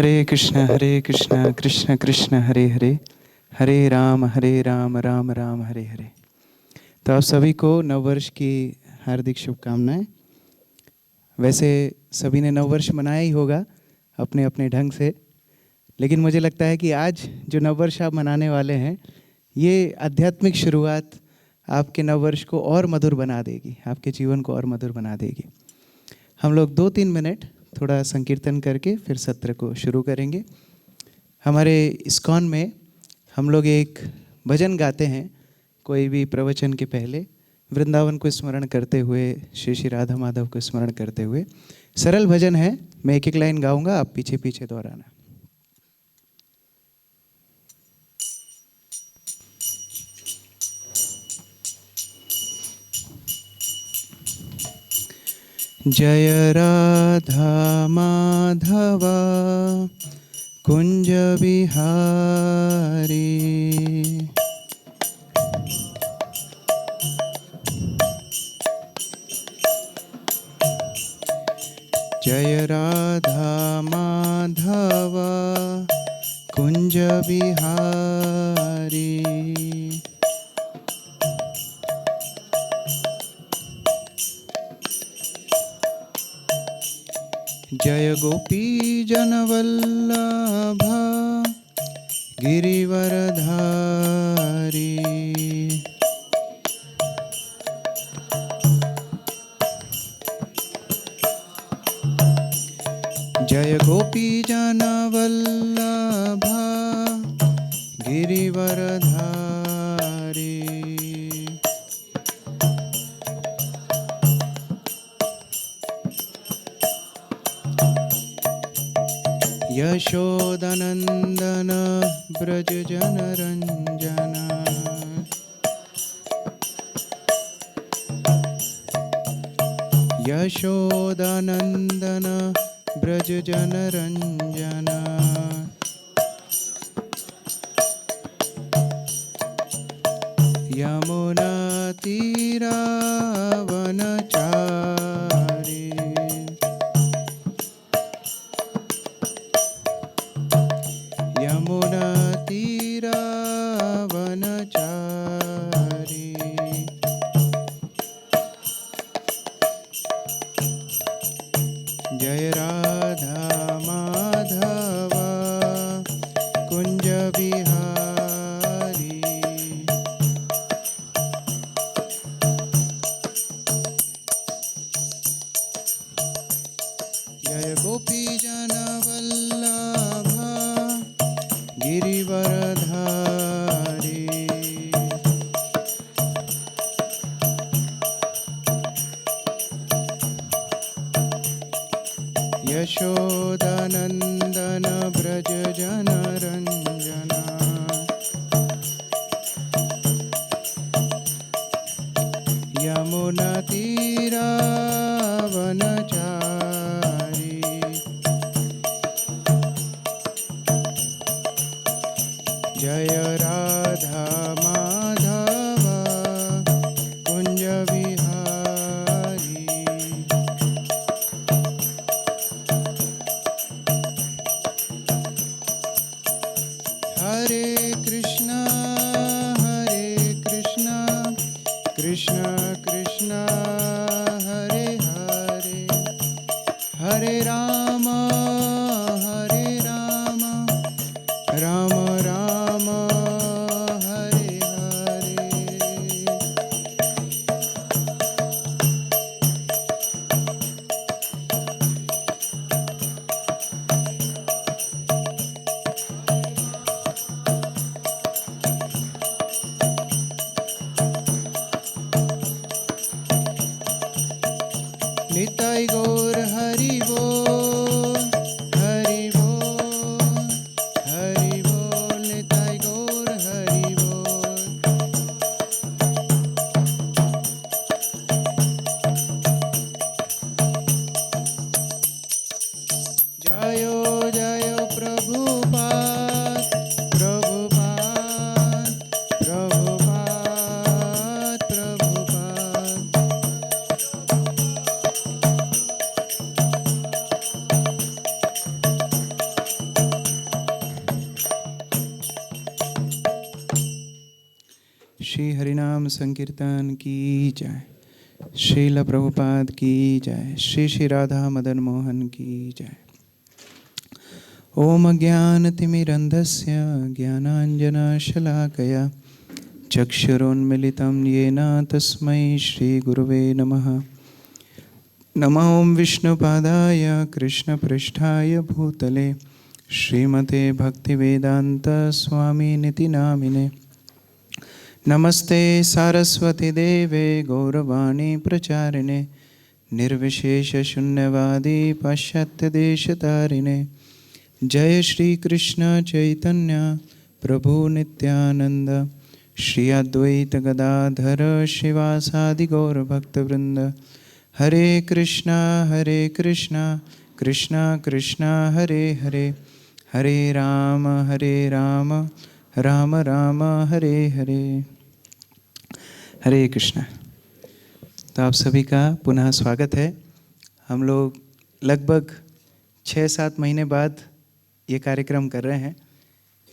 हरे कृष्ण कृष्ण कृष्ण हरे हरे, हरे राम राम राम हरे हरे। तो आप सभी को नववर्ष की हार्दिक शुभकामनाएं। वैसे सभी ने नववर्ष मनाया ही होगा अपने अपने ढंग से, लेकिन मुझे लगता है कि आज जो नववर्ष आप मनाने वाले हैं, ये आध्यात्मिक शुरुआत आपके नववर्ष को और मधुर बना देगी, आपके जीवन को और मधुर बना देगी। हम लोग 2-3 मिनट थोड़ा संकीर्तन करके फिर सत्र को शुरू करेंगे। हमारे इस्कॉन में हम लोग एक भजन गाते हैं कोई भी प्रवचन के पहले, वृंदावन को स्मरण करते हुए, श्री श्री राधा माधव को स्मरण करते हुए। सरल भजन है, मैं एक एक लाइन गाऊंगा, आप पीछे पीछे दोहराना। जय राधा माधवा कुंज बिहारी, जय राधा माधवा कुंज बिहारी। जय गोपी जनवल्लभा गिरिवरधारी, जय गोपी जनवल्लभा गिरिवरधारी। यशोदनंदन ब्रज जनरंजन, यशोदनंदन ब्रज जनरंजन। यमुना तीरावनचारी, यमुना तीरावनचारी। जय राधा माधवा कुंज बिहारी, जय गोपी जनवल्लभा गिरिवरधारी। यशोदानंदन ब्रज जनरंजन, यमुना तीरावनचारी। जय राधा माधवा कुंज बिहारी, हरे कृष्णा कृष्ण कृष्ण हरे हरे, हरे राम राम राम हरे हरे। हरिनाम संकीर्तन की जय। श्रील प्रभुपाद की जय। श्री श्री राधा मदन मोहन की जय। ओम अज्ञानतिमिरन्धस्य ज्ञानाञ्जनशलाकया चक्षुरुन्मिलितं येन तस्मै श्रीगुरुवे नमः। नमो ओं विष्णुपादाय कृष्णपृष्ठाय भूतले श्रीमते भक्तिवेदांत स्वामिनिति नामिने। नमस्ते सारस्वती देवे गौरवाणी प्रचारिणे निर्विशेषशून्यवादी पाश्चात्यदेशतारिणे। जय श्री कृष्ण चैतन्य प्रभु नित्यानंद श्री अद्वैत गदाधर शिवासादि गौर भक्तवृंद। हरे कृष्णा कृष्णा कृष्णा हरे हरे, हरे राम राम राम हरे हरे। हरे कृष्णा। तो आप सभी का पुनः स्वागत है। हम लोग लगभग 6-7 महीने बाद ये कार्यक्रम कर रहे हैं।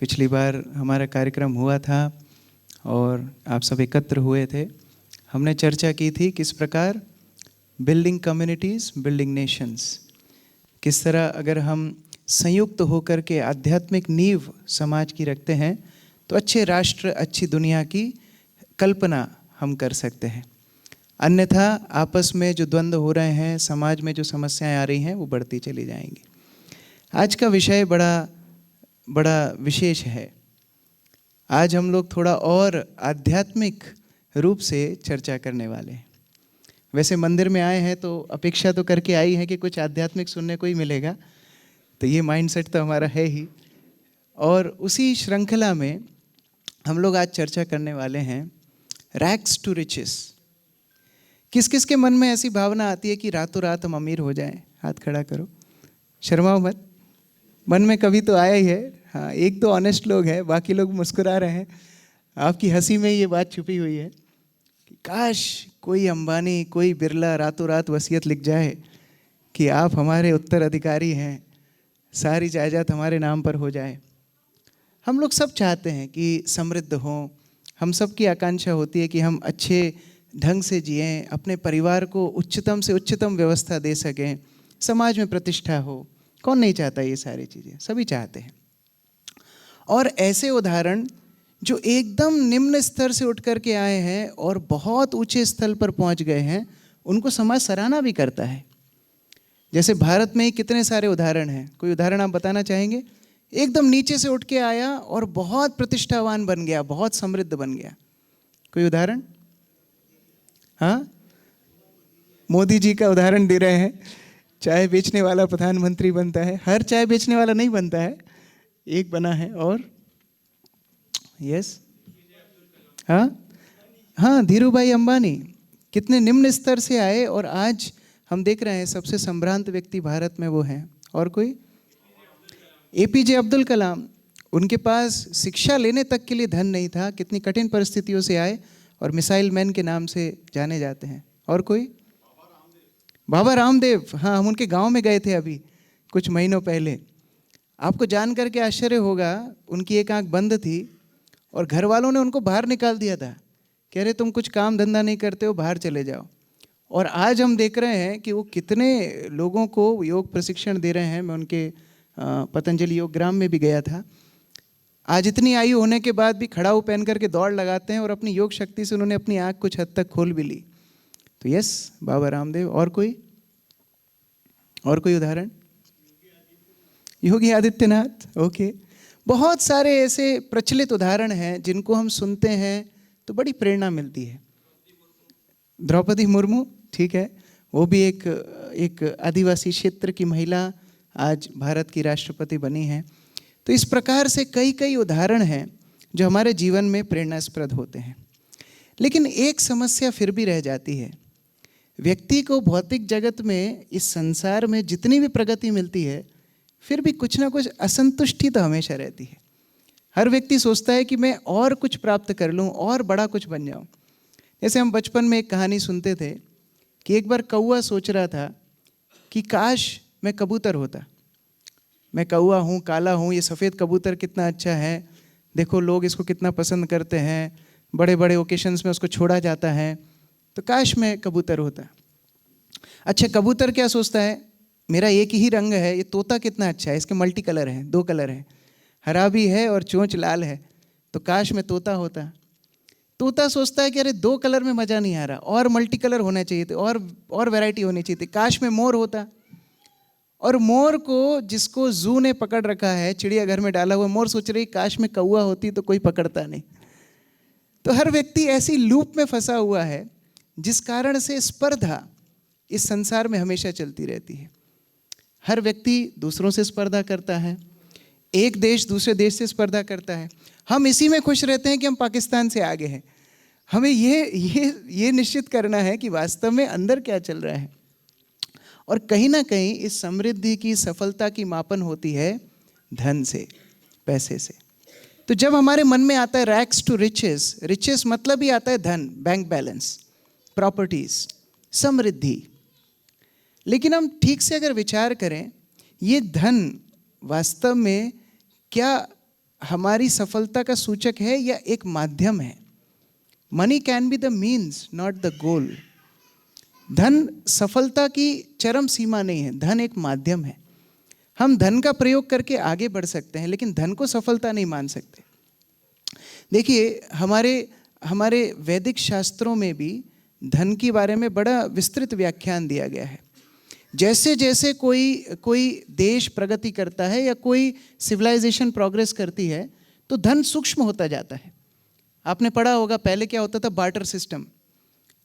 पिछली बार हमारा कार्यक्रम हुआ था और आप सब एकत्र हुए थे। हमने चर्चा की थी किस प्रकार बिल्डिंग कम्युनिटीज़ बिल्डिंग नेशंस, किस तरह अगर हम संयुक्त होकर के आध्यात्मिक नींव समाज की रखते हैं तो अच्छे राष्ट्र, अच्छी दुनिया की कल्पना हम कर सकते हैं। अन्यथा आपस में जो द्वंद्व हो रहे हैं, समाज में जो समस्याएं आ रही हैं, वो बढ़ती चली जाएंगी। आज का विषय बड़ा विशेष है। आज हम लोग थोड़ा और आध्यात्मिक रूप से चर्चा करने वाले हैं। वैसे मंदिर में आए हैं तो अपेक्षा तो करके आई है कि कुछ आध्यात्मिक सुनने को ही मिलेगा, तो ये माइंडसेट तो हमारा है ही। और उसी श्रृंखला में हम लोग आज चर्चा करने वाले हैं रैग्स टू रिचेस। किस किस के मन में ऐसी भावना आती है कि रातों रात हम अमीर हो जाएं? हाथ खड़ा करो, शर्माओ मत। मन में कभी तो आया ही है। हाँ, एक तो ऑनेस्ट लोग हैं, बाकी लोग मुस्कुरा रहे हैं। आपकी हंसी में ये बात छुपी हुई है कि काश कोई अंबानी, कोई बिरला रातों रात वसीयत लिख जाए कि आप हमारे उत्तराधिकारी हैं, सारी जायदाद हमारे नाम पर हो जाए। हम लोग सब चाहते हैं कि समृद्ध हों। हम सब की आकांक्षा होती है कि हम अच्छे ढंग से जिएं, अपने परिवार को उच्चतम से उच्चतम व्यवस्था दे सकें, समाज में प्रतिष्ठा हो। कौन नहीं चाहता ये सारी चीज़ें? सभी चाहते हैं। और ऐसे उदाहरण जो एकदम निम्न स्तर से उठ करके आए हैं और बहुत ऊंचे स्थल पर पहुंच गए हैं, उनको समाज सराहना भी करता है। जैसे भारत में ही कितने सारे उदाहरण हैं। कोई उदाहरण आप बताना चाहेंगे? एकदम नीचे से उठ के आया और बहुत प्रतिष्ठावान बन गया, बहुत समृद्ध बन गया। कोई उदाहरण? हाँ, मोदी जी का उदाहरण दे रहे हैं। चाय बेचने वाला प्रधानमंत्री बनता है। हर चाय बेचने वाला नहीं बनता है, एक बना है। और यस, हाँ, धीरू भाई अंबानी कितने निम्न स्तर से आए और आज हम देख रहे हैं सबसे संभ्रांत व्यक्ति भारत में वो हैं। और कोई? एपीजे अब्दुल कलाम। उनके पास शिक्षा लेने तक के लिए धन नहीं था, कितनी कठिन परिस्थितियों से आए और मिसाइल मैन के नाम से जाने जाते हैं। और कोई? बाबा रामदेव। हाँ, हम उनके गांव में गए थे अभी कुछ महीनों पहले। आपको जान करके आश्चर्य होगा, उनकी एक आंख बंद थी और घर वालों ने उनको बाहर निकाल दिया था। कह रहे तुम कुछ काम धंधा नहीं करते हो, बाहर चले जाओ। और आज हम देख रहे हैं कि वो कितने लोगों को योग प्रशिक्षण दे रहे हैं। मैं उनके पतंजलि योग ग्राम में भी गया था। आज इतनी आयु होने के बाद भी खड़ाऊ पहन करके दौड़ लगाते हैं और अपनी योग शक्ति से उन्होंने अपनी आँख कुछ हद तक खोल भी ली। तो यस, बाबा रामदेव। और कोई? और कोई उदाहरण? योगी आदित्यनाथ। ओके। बहुत सारे ऐसे प्रचलित उदाहरण हैं जिनको हम सुनते हैं तो बड़ी प्रेरणा मिलती है। द्रौपदी मुर्मू, ठीक है, वो भी एक आदिवासी क्षेत्र की महिला आज भारत की राष्ट्रपति बनी है। तो इस प्रकार से कई उदाहरण हैं जो हमारे जीवन में प्रेरणास्पद होते हैं। लेकिन एक समस्या फिर भी रह जाती है। व्यक्ति को भौतिक जगत में, इस संसार में जितनी भी प्रगति मिलती है, फिर भी कुछ ना कुछ असंतुष्टि तो हमेशा रहती है। हर व्यक्ति सोचता है कि मैं और कुछ प्राप्त कर लूँ और बड़ा कुछ बन जाऊँ। जैसे हम बचपन में एक कहानी सुनते थे कि एक बार कौवा सोच रहा था कि काश मैं कबूतर होता। मैं कौवा हूँ, काला हूँ, ये सफ़ेद कबूतर कितना अच्छा है, देखो लोग इसको कितना पसंद करते हैं, बड़े बड़े ओकेशंस में उसको छोड़ा जाता है। तो काश मैं कबूतर होता। अच्छा, कबूतर क्या सोचता है, मेरा एक ही रंग है, ये तोता कितना अच्छा है, इसके मल्टी कलर हैं, 2 कलर हैं, हरा भी है और चोंच लाल है, तो काश मैं तोता होता। तोता सोचता है कि अरे 2 कलर में मज़ा नहीं आ रहा, और मल्टी कलर होना चाहिए थे, और वैरायटी होनी चाहिए थी, काश मैं मोर होता। और मोर को, जिसको जू ने पकड़ रखा है, चिड़ियाघर में डाला हुआ, मोर सोच रही काश मैं कौवा होती तो कोई पकड़ता नहीं। तो हर व्यक्ति ऐसी लूप में फंसा हुआ है जिस कारण से स्पर्धा इस संसार में हमेशा चलती रहती है। हर व्यक्ति दूसरों से स्पर्धा करता है, एक देश दूसरे देश से स्पर्धा करता है। हम इसी में खुश रहते हैं कि हम पाकिस्तान से आगे हैं। हमें ये निश्चित करना है कि वास्तव में अंदर क्या चल रहा है। और कहीं ना कहीं इस समृद्धि की, सफलता की मापन होती है धन से, पैसे से। तो जब हमारे मन में आता है रैग्स टू रिचेस, रिचेस मतलब ही आता है धन, बैंक बैलेंस, प्रॉपर्टीज, समृद्धि। लेकिन हम ठीक से अगर विचार करें, ये धन वास्तव में क्या हमारी सफलता का सूचक है या एक माध्यम है? Money can be the means, not the goal. धन सफलता की चरम सीमा नहीं है, धन एक माध्यम है। हम धन का प्रयोग करके आगे बढ़ सकते हैं, लेकिन धन को सफलता नहीं मान सकते। देखिए, हमारे वैदिक शास्त्रों में भी धन के बारे में बड़ा विस्तृत व्याख्यान दिया गया है। जैसे जैसे कोई देश प्रगति करता है या कोई सिविलाइजेशन प्रोग्रेस करती है, तो धन सूक्ष्म होता जाता है। आपने पढ़ा होगा, पहले क्या होता था, बार्टर सिस्टम।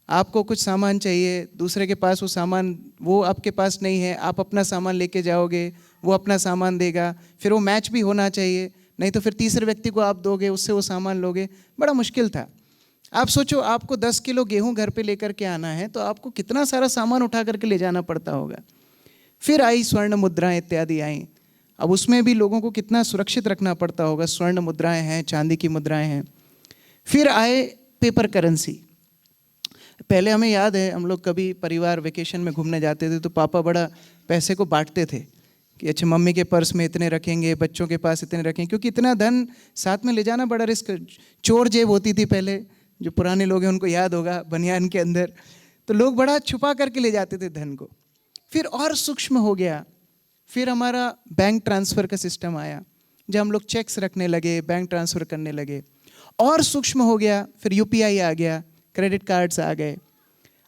आपको कुछ सामान चाहिए, दूसरे के पास वो सामान, वो आपके पास नहीं है, आप अपना सामान लेके जाओगे, वो अपना सामान देगा, फिर वो मैच भी होना चाहिए, नहीं तो फिर तीसरे व्यक्ति को आप दोगे, उससे वो सामान लोगे। बड़ा मुश्किल था। आप सोचो, आपको 10 किलो गेहूं घर पे लेकर के आना है, तो आपको कितना सारा सामान उठा करके ले जाना पड़ता होगा। फिर आई स्वर्ण मुद्राएं इत्यादि आई। अब उसमें भी लोगों को कितना सुरक्षित रखना पड़ता होगा, स्वर्ण मुद्राएं हैं, चांदी की मुद्राएं हैं। फिर आए पेपर करेंसी। पहले हमें याद है, हम लोग कभी परिवार वेकेशन में घूमने जाते थे तो पापा बड़ा पैसे को बांटते थे कि अच्छा, मम्मी के पर्स में इतने रखेंगे, बच्चों के पास इतने रखेंगे, क्योंकि इतना धन साथ में ले जाना बड़ा रिस्क। चोर जेब होती थी पहले, जो पुराने लोग हैं उनको याद होगा, बनियान के अंदर, तो लोग बड़ा छुपा करके ले जाते थे धन को। फिर और सूक्ष्म हो गया, फिर हमारा बैंक ट्रांसफ़र का सिस्टम आया, जब हम लोग चेक्स रखने लगे, बैंक ट्रांसफ़र करने लगे, और सूक्ष्म हो गया। फिर यूपीआई आ गया, क्रेडिट कार्ड्स आ गए।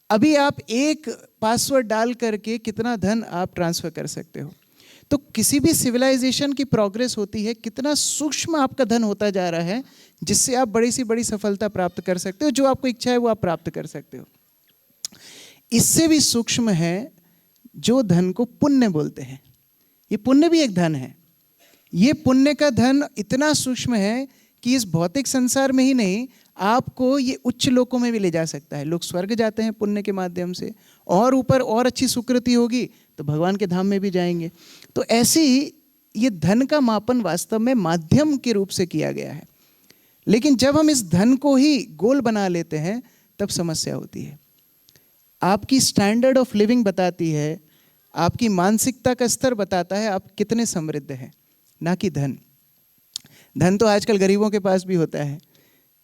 अभी आप एक पासवर्ड डाल करके कितना धन आप ट्रांसफ़र कर सकते हो। तो किसी भी सिविलाइजेशन की प्रोग्रेस होती है, कितना सूक्ष्म आपका धन होता जा रहा है, जिससे आप बड़ी से बड़ी सफलता प्राप्त कर सकते हो। जो आपको इच्छा है वो आप प्राप्त कर सकते हो। इससे भी सूक्ष्म है जो धन को पुण्य बोलते हैं। ये पुण्य भी एक धन है। ये पुण्य का धन इतना सूक्ष्म है कि इस भौतिक संसार में ही नहीं, आपको ये उच्च लोकों में भी ले जा सकता है। लोग स्वर्ग जाते हैं पुण्य के माध्यम से, और ऊपर और अच्छी सुकृति होगी तो भगवान के धाम में भी जाएंगे। तो ऐसे ही ये धन का मापन वास्तव में माध्यम के रूप से किया गया है। लेकिन जब हम इस धन को ही गोल बना लेते हैं, तब समस्या होती है। आपकी स्टैंडर्ड ऑफ लिविंग बताती है, आपकी मानसिकता का स्तर बताता है आप कितने समृद्ध हैं, ना कि धन। धन तो आजकल गरीबों के पास भी होता है।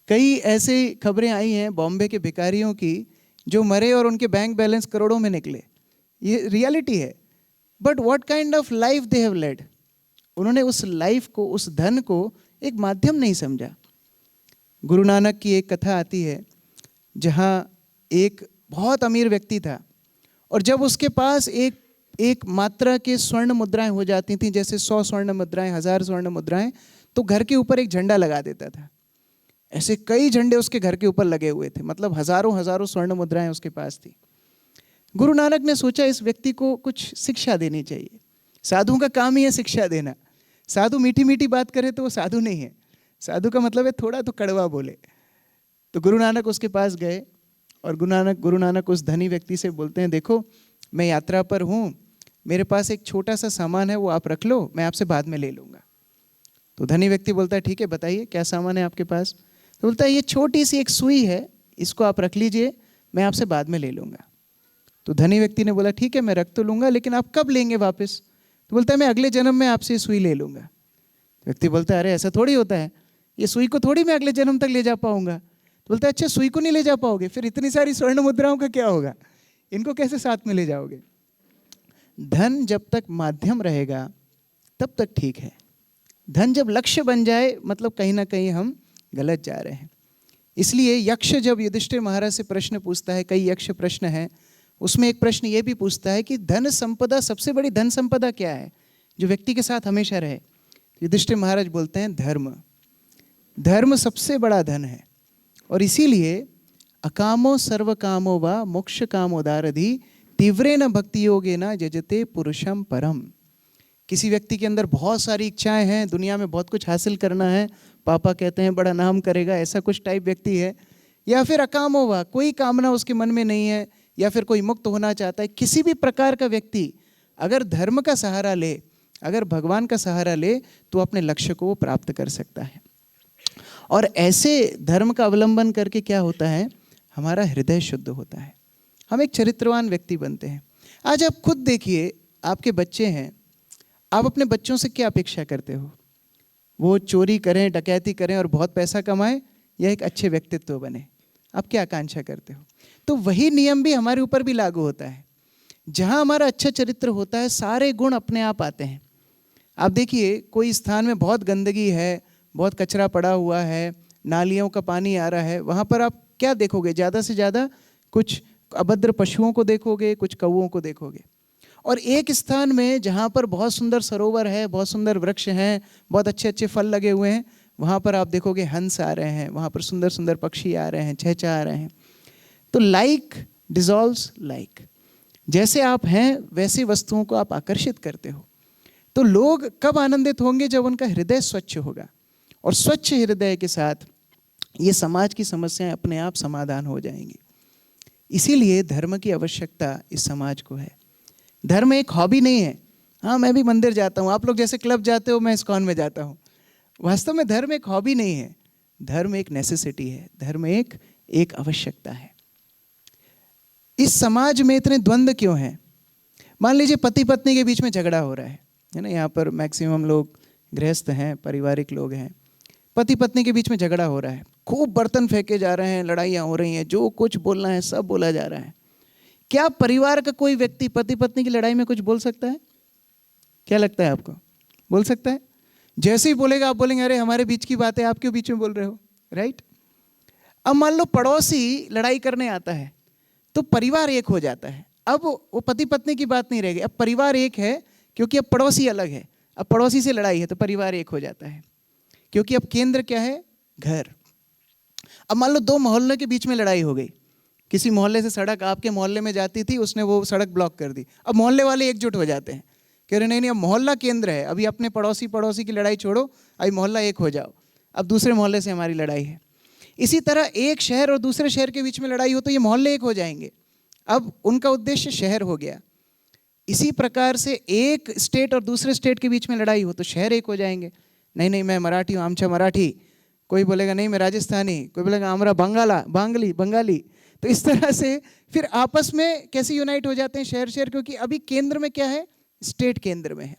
कई ऐसे खबरें आई हैं बॉम्बे के भिखारियों की, जो मरे और उनके बैंक बैलेंस करोड़ों में निकले। ये रियलिटी है। But what kind of life they have led. उन्होंने उस लाइफ को, उस धन को एक माध्यम नहीं समझा। गुरु नानक की एक कथा आती है, जहाँ एक बहुत अमीर व्यक्ति था, और जब उसके पास एक मात्रा के स्वर्ण मुद्राएं हो जाती थी, जैसे 100 स्वर्ण मुद्राएं, 1000 स्वर्ण मुद्राएं, तो घर के ऊपर एक झंडा लगा देता था। ऐसे कई झंडे उसके घर के ऊपर लगे हुए थे, मतलब हजारों हजारों स्वर्ण मुद्राएं उसके पास थी। गुरु नानक ने सोचा इस व्यक्ति को कुछ शिक्षा देनी चाहिए। साधु का काम ही है शिक्षा देना। साधु मीठी मीठी बात करे तो वो साधु नहीं है। साधु का मतलब है थोड़ा तो कड़वा बोले। तो गुरु नानक उसके पास गए, और गुरु नानक उस धनी व्यक्ति से बोलते हैं, देखो मैं यात्रा पर हूँ, मेरे पास एक छोटा सा सामान है, वो आप रख लो, मैं आपसे बाद में ले लूँगा। तो धनी व्यक्ति बोलता है, ठीक है बताइए क्या सामान है आपके पास। तो बोलता है, ये छोटी सी एक सुई है, इसको आप रख लीजिए, मैं आपसे बाद में ले लूँगा। तो धनी व्यक्ति ने बोला, ठीक है मैं रख तो लूँगा, लेकिन आप कब लेंगे वापस। तो बोलता है, मैं अगले जन्म में आपसे सुई ले लूँगा। व्यक्ति बोलता है, अरे ऐसा थोड़ी होता है, ये सुई को थोड़ी मैं अगले जन्म तक ले जा पाऊँगा। तो बोलता है अच्छा सुई को नहीं ले जा पाओगे, फिर इतनी सारी स्वर्ण मुद्राओं का क्या होगा, इनको कैसे साथ में ले जाओगे। धन जब तक माध्यम रहेगा तब तक ठीक है, धन जब लक्ष्य बन जाए मतलब कहीं ना कहीं हम गलत जा रहे हैं। इसलिए यक्ष जब युधिष्ठिर महाराज से प्रश्न पूछता है, कई यक्ष प्रश्न हैं, उसमें एक प्रश्न ये भी पूछता है कि धन संपदा, सबसे बड़ी धन संपदा क्या है जो व्यक्ति के साथ हमेशा रहे। युधिष्ठिर महाराज बोलते हैं धर्म। धर्म सबसे बड़ा धन है, और इसीलिए अकामो सर्व कामो वा मोक्ष कामोदारधि तीव्रेन भक्ति योगेन जजते पुरुषम परम। किसी व्यक्ति के अंदर बहुत सारी इच्छाएं हैं, दुनिया में बहुत कुछ हासिल करना है, पापा कहते हैं बड़ा नाम करेगा, ऐसा कुछ टाइप व्यक्ति है, या फिर अकामो वा, कोई कामना उसके मन में नहीं है, या फिर कोई मुक्त होना चाहता है। किसी भी प्रकार का व्यक्ति अगर धर्म का सहारा ले, अगर भगवान का सहारा ले, तो अपने लक्ष्य को वो प्राप्त कर सकता है। और ऐसे धर्म का अवलंबन करके क्या होता है, हमारा हृदय शुद्ध होता है, हम एक चरित्रवान व्यक्ति बनते हैं। आज आप खुद देखिए, आपके बच्चे हैं, आप अपने बच्चों से क्या अपेक्षा करते हो? वो चोरी करें, डकैती करें और बहुत पैसा कमाएं, या एक अच्छे व्यक्तित्व बने? आप क्या आकांक्षा करते हो? तो वही नियम भी हमारे ऊपर भी लागू होता है। जहाँ हमारा अच्छा चरित्र होता है, सारे गुण अपने आप आते हैं। आप देखिए, कोई स्थान में बहुत गंदगी है, बहुत कचरा पड़ा हुआ है, नालियों का पानी आ रहा है, वहाँ पर आप क्या देखोगे? ज़्यादा से ज़्यादा कुछ अभद्र पशुओं को देखोगे, कुछ कौओं को देखोगे। और एक स्थान में जहाँ पर बहुत सुंदर सरोवर है, बहुत सुंदर वृक्ष हैं, बहुत अच्छे अच्छे फल लगे हुए हैं, वहाँ पर आप देखोगे हंस आ रहे हैं, वहाँ पर सुंदर सुंदर पक्षी आ रहे हैं, चहचहा रहे हैं। तो लाइक डिसॉल्व्स लाइक, जैसे आप हैं वैसी वस्तुओं को आप आकर्षित करते हो। तो लोग कब आनंदित होंगे? जब उनका हृदय स्वच्छ होगा, और स्वच्छ हृदय के साथ ये समाज की समस्याएं अपने आप समाधान हो जाएंगी। इसीलिए धर्म की आवश्यकता इस समाज को है। धर्म एक हॉबी नहीं है। हाँ, मैं भी मंदिर जाता हूँ, आप लोग जैसे क्लब जाते हो, मैं इस्कॉन में जाता हूँ। वास्तव में धर्म एक हॉबी नहीं है, धर्म एक नेसेसिटी है, धर्म एक आवश्यकता है। इस समाज में इतने द्वंद्व क्यों हैं? मान लीजिए पति पत्नी के बीच में झगड़ा हो रहा है ना, यहाँ पर मैक्सिमम लोग गृहस्थ हैं, पारिवारिक लोग हैं। पति पत्नी के बीच में झगड़ा हो रहा है, खूब बर्तन फेंके जा रहे हैं, लड़ाइयाँ हो रही हैं, जो कुछ बोलना है सब बोला जा रहा है। क्या परिवार का कोई व्यक्ति पति पत्नी की लड़ाई में कुछ बोल सकता है? क्या लगता है आपको? बोल सकता है? जैसे ही बोलेगा आप बोलेंगे अरे हमारे बीच की बात है, आप क्यों बीच में बोल रहे हो, राइट? अब मान लो पड़ोसी लड़ाई करने आता है, तो परिवार एक हो जाता है। अब वो पति पत्नी की बात नहीं रहेगी, अब परिवार एक है, क्योंकि अब पड़ोसी अलग है। अब पड़ोसी से लड़ाई है तो परिवार एक हो जाता है, क्योंकि अब केंद्र क्या है? घर। अब मान लो दो मोहल्ले के बीच में लड़ाई हो गई, किसी मोहल्ले से सड़क आपके मोहल्ले में जाती थी, उसने वो सड़क ब्लॉक कर दी। अब मोहल्ले वाले एकजुट हो जाते हैं, कह रहे नहीं, अब मोहल्ला केंद्र है, अभी अपने पड़ोसी की लड़ाई छोड़ो, अभी मोहल्ला एक हो जाओ, अब दूसरे मोहल्ले से हमारी लड़ाई है। इसी तरह एक शहर और दूसरे शहर के बीच में लड़ाई हो तो ये मोहल्ले एक हो जाएंगे, अब उनका उद्देश्य शहर हो गया। इसी प्रकार से एक स्टेट और दूसरे स्टेट के बीच में लड़ाई हो तो शहर एक हो जाएंगे। नहीं मैं मराठी हूँ, आमचा मराठी, कोई बोलेगा नहीं मैं राजस्थानी, कोई बोलेगा आमरा बंगाली। तो इस तरह से फिर आपस में कैसे यूनाइट हो जाते हैं शहर, क्योंकि अभी केंद्र में क्या है? स्टेट केंद्र में है।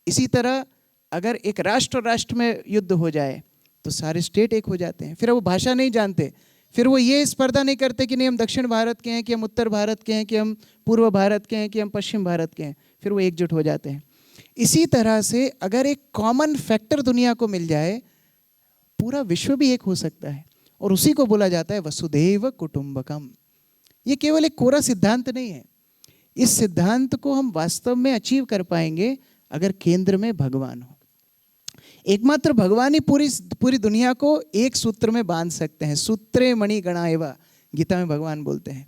इसी तरह अगर एक राष्ट्र में युद्ध हो जाए तो सारे स्टेट एक हो जाते हैं। फिर वो भाषा नहीं जानते, फिर वो ये स्पर्धा नहीं करते कि नहीं हम दक्षिण भारत के हैं, कि हम उत्तर भारत के हैं, कि हम पूर्व भारत के हैं, कि हम पश्चिम भारत के हैं, फिर वो एकजुट हो जाते हैं। इसी तरह से अगर एक कॉमन फैक्टर दुनिया को मिल जाए, पूरा विश्व भी एक हो सकता है, और उसी को बोला जाता है वसुधैव कुटुंबकम। ये केवल एक कोरा सिद्धांत नहीं है, इस सिद्धांत को हम वास्तव में अचीव कर पाएंगे अगर केंद्र में भगवान हो। एकमात्र भगवान ही पूरी दुनिया को एक सूत्र में बांध सकते हैं। सूत्रे मणि गणा एवा, गीता में भगवान बोलते हैं।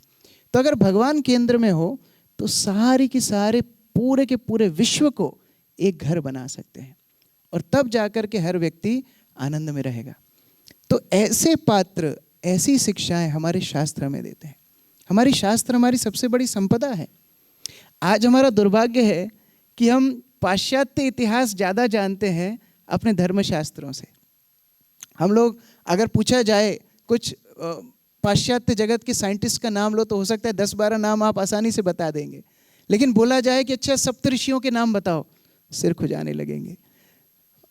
तो अगर भगवान केंद्र में हो तो सारी की सारे पूरे के पूरे विश्व को एक घर बना सकते हैं, और तब जाकर के हर व्यक्ति आनंद में रहेगा। तो ऐसे पात्र, ऐसी शिक्षाएं हमारे शास्त्र में देते हैं। हमारी शास्त्र हमारी सबसे बड़ी संपदा है। आज हमारा दुर्भाग्य है कि हम पाश्चात्य इतिहास ज़्यादा जानते हैं अपने धर्मशास्त्रों से। हम लोग अगर पूछा जाए कुछ पाश्चात्य जगत के साइंटिस्ट का नाम लो तो हो सकता है 10-12 नाम आप आसानी से बता देंगे, लेकिन बोला जाए कि अच्छा सप्तऋषियों के नाम बताओ, सिर खुजाने लगेंगे।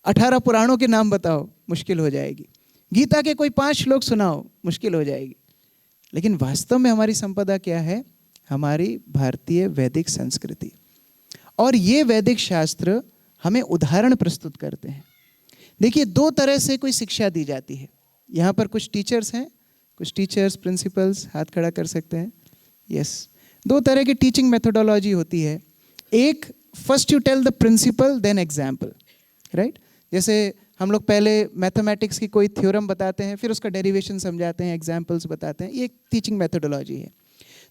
18 पुराणों के नाम बताओ, मुश्किल हो जाएगी। गीता के कोई 5 श्लोक सुनाओ, मुश्किल हो जाएगी। लेकिन वास्तव में हमारी संपदा क्या है? हमारी भारतीय वैदिक संस्कृति। और ये वैदिक शास्त्र हमें उदाहरण प्रस्तुत करते हैं। देखिए, 2 तरह से कोई शिक्षा दी जाती है। यहाँ पर कुछ टीचर्स हैं, कुछ टीचर्स, प्रिंसिपल्स हाथ खड़ा कर सकते हैं। यस, 2 तरह की टीचिंग मेथोडोलॉजी होती है। एक, first you tell the principle then example, right? जैसे हम लोग पहले मैथमेटिक्स की कोई थ्योरम बताते हैं, फिर उसका डेरिवेशन समझाते हैं, एग्जाम्पल्स बताते हैं। ये एक टीचिंग मेथोडोलॉजी है।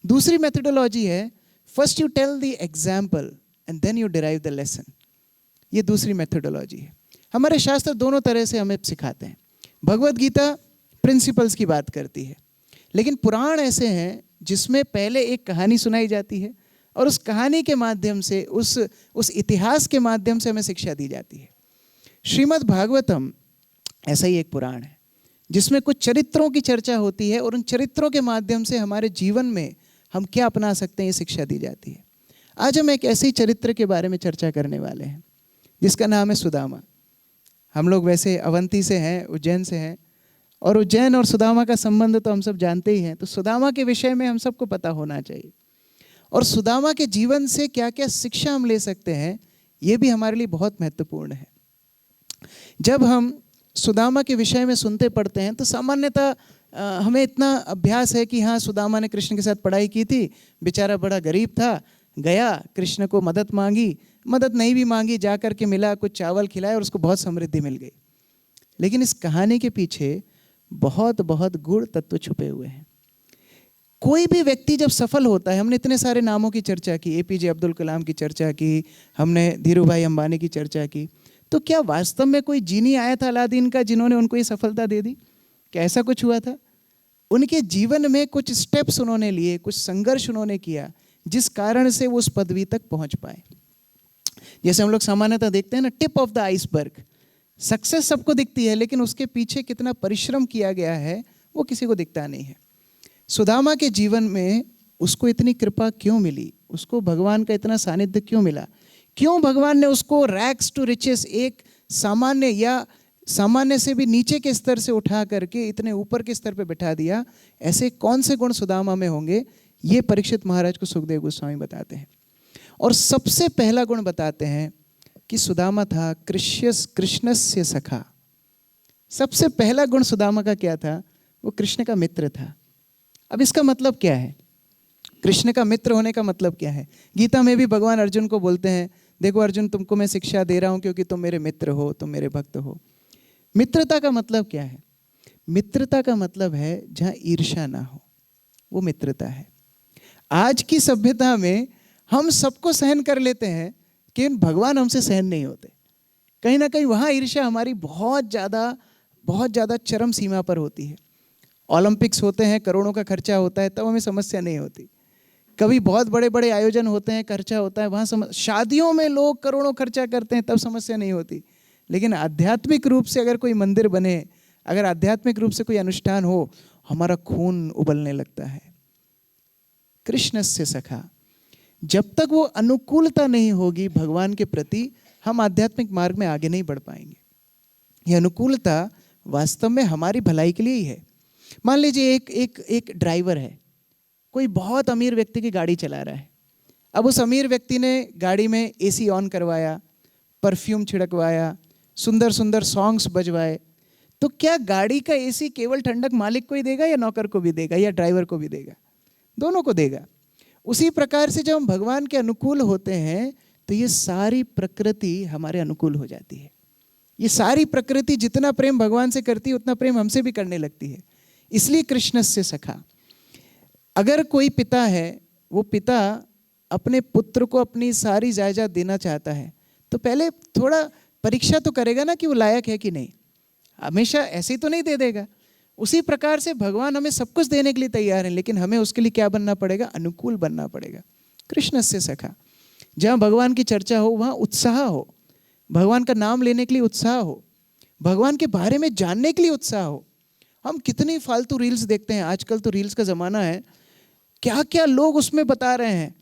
दूसरी मेथोडोलॉजी है, first you tell the example and then you derive the lesson. ये दूसरी मेथोडोलॉजी है। हमारे शास्त्र दोनों तरह से हमें सिखाते हैं। भगवत गीता प्रिंसिपल्स की बात करती है, लेकिन पुराण ऐसे हैं जिसमें पहले एक कहानी सुनाई जाती है और उस कहानी के माध्यम से, उस इतिहास के माध्यम से हमें शिक्षा दी जाती है। श्रीमद् भागवतम ऐसा ही एक पुराण है जिसमें कुछ चरित्रों की चर्चा होती है और उन चरित्रों के माध्यम से हमारे जीवन में हम क्या अपना सकते हैं, ये शिक्षा दी जाती है। आज हम एक ऐसे ही चरित्र के बारे में चर्चा करने वाले हैं जिसका नाम है सुदामा। हम लोग वैसे अवंती से हैं, उज्जैन से हैं, और उज्जैन और सुदामा का संबंध तो हम सब जानते ही हैं। तो सुदामा के विषय में हम सबको पता होना चाहिए, और सुदामा के जीवन से क्या क्या शिक्षा हम ले सकते हैं, ये भी हमारे लिए बहुत महत्वपूर्ण है। जब हम सुदामा के विषय में सुनते पढ़ते हैं तो सामान्यतः हमें इतना अभ्यास है कि हाँ, सुदामा ने कृष्ण के साथ पढ़ाई की थी, बेचारा बड़ा गरीब था, गया कृष्ण को मदद मांगी, मदद नहीं भी मांगी, जा कर के मिला, कुछ चावल खिलाए और उसको बहुत समृद्धि मिल गई। लेकिन इस कहानी के पीछे बहुत बहुत गूढ़ तत्व छुपे हुए हैं। कोई भी व्यक्ति जब सफल होता है, हमने इतने सारे नामों की चर्चा की, एपीजे अब्दुल कलाम की चर्चा की, हमने धीरू भाई अंबानी की चर्चा की, तो क्या वास्तव में कोई जीनी आया था अलादीन का जिन्होंने उनको ये सफलता दे दी? क्या ऐसा कुछ हुआ था? उनके जीवन में कुछ स्टेप्स उन्होंने लिए, कुछ संघर्ष उन्होंने किया, जिस कारण से वो उस पदवी तक पहुंच पाए। जैसे हम लोग सामान्यतः देखते हैं ना, tip of the iceberg, success सबको दिखती है, लेकिन उसके पीछे कितना परिश्रम किया गया है वो किसी को दिखता नहीं है। सुदामा के जीवन में उसको इतनी कृपा क्यों मिली? उसको भगवान का इतना सानिध्य क्यों मिला? क्यों भगवान ने उसको रैग्स टू रिचेस, एक सामान्य या सामान्य से भी नीचे के स्तर से उठा करके इतने ऊपर के स्तर पे बिठा दिया? ऐसे कौन से गुण सुदामा में होंगे, ये परीक्षित महाराज को सुखदेव गोस्वामी बताते हैं। और सबसे पहला गुण बताते हैं कि सुदामा था कृष्णस्य सखा। सबसे पहला गुण सुदामा का क्या था? वो कृष्ण का मित्र था। अब इसका मतलब क्या है? कृष्ण का मित्र होने का मतलब क्या है? गीता में भी भगवान अर्जुन को बोलते हैं, देखो अर्जुन, तुमको मैं शिक्षा दे रहा हूं क्योंकि तुम मेरे मित्र हो, तुम मेरे भक्त हो। मित्रता का मतलब क्या है? मित्रता का मतलब है जहां ईर्ष्या ना हो, वो मित्रता है। आज की सभ्यता में हम सबको सहन कर लेते हैं कि भगवान हमसे सहन नहीं होते। कहीं ना कहीं वहाँ ईर्ष्या हमारी बहुत ज़्यादा चरम सीमा पर होती है। ओलंपिक्स होते हैं, करोड़ों का खर्चा होता है, तब हमें समस्या नहीं होती। कभी बहुत बड़े बड़े आयोजन होते हैं, खर्चा होता है, वहाँ शादियों में लोग करोड़ों खर्चा करते हैं, तब समस्या नहीं होती। लेकिन आध्यात्मिक रूप से अगर कोई मंदिर बने, अगर आध्यात्मिक रूप से कोई अनुष्ठान हो, हमारा खून उबलने लगता है। कृष्ण से सखा, जब तक वो अनुकूलता नहीं होगी भगवान के प्रति, हम आध्यात्मिक मार्ग में आगे नहीं बढ़ पाएंगे। ये अनुकूलता वास्तव में हमारी भलाई के लिए ही है। मान लीजिए एक ड्राइवर है, कोई बहुत अमीर व्यक्ति की गाड़ी चला रहा है। अब उस अमीर व्यक्ति ने गाड़ी में एसी ऑन करवाया, परफ्यूम छिड़कवाया, सुंदर सुंदर सॉन्ग्स बजवाए, तो क्या गाड़ी का एसी केवल ठंडक मालिक को ही देगा या नौकर को भी देगा या ड्राइवर को भी देगा? दोनों को देगा। उसी प्रकार से जब हम भगवान के अनुकूल होते हैं तो ये सारी प्रकृति हमारे अनुकूल हो जाती है। ये सारी प्रकृति जितना प्रेम भगवान से करती है उतना प्रेम हमसे भी करने लगती है। इसलिए कृष्ण से सखा। अगर कोई पिता है, वो पिता अपने पुत्र को अपनी सारी जायदाद देना चाहता है तो पहले थोड़ा परीक्षा तो करेगा ना कि वो लायक है कि नहीं। हमेशा ऐसे ही तो नहीं दे देगा। उसी प्रकार से भगवान हमें सब कुछ देने के लिए तैयार है, लेकिन हमें उसके लिए क्या बनना पड़ेगा? अनुकूल बनना पड़ेगा। कृष्ण से सखा, जहाँ भगवान की चर्चा हो वहाँ उत्साह हो, भगवान का नाम लेने के लिए उत्साह हो, भगवान के बारे में जानने के लिए उत्साह हो। हम कितनी फालतू रील्स देखते हैं, आजकल तो रील्स का ज़माना है, क्या क्या लोग उसमें बता रहे हैं।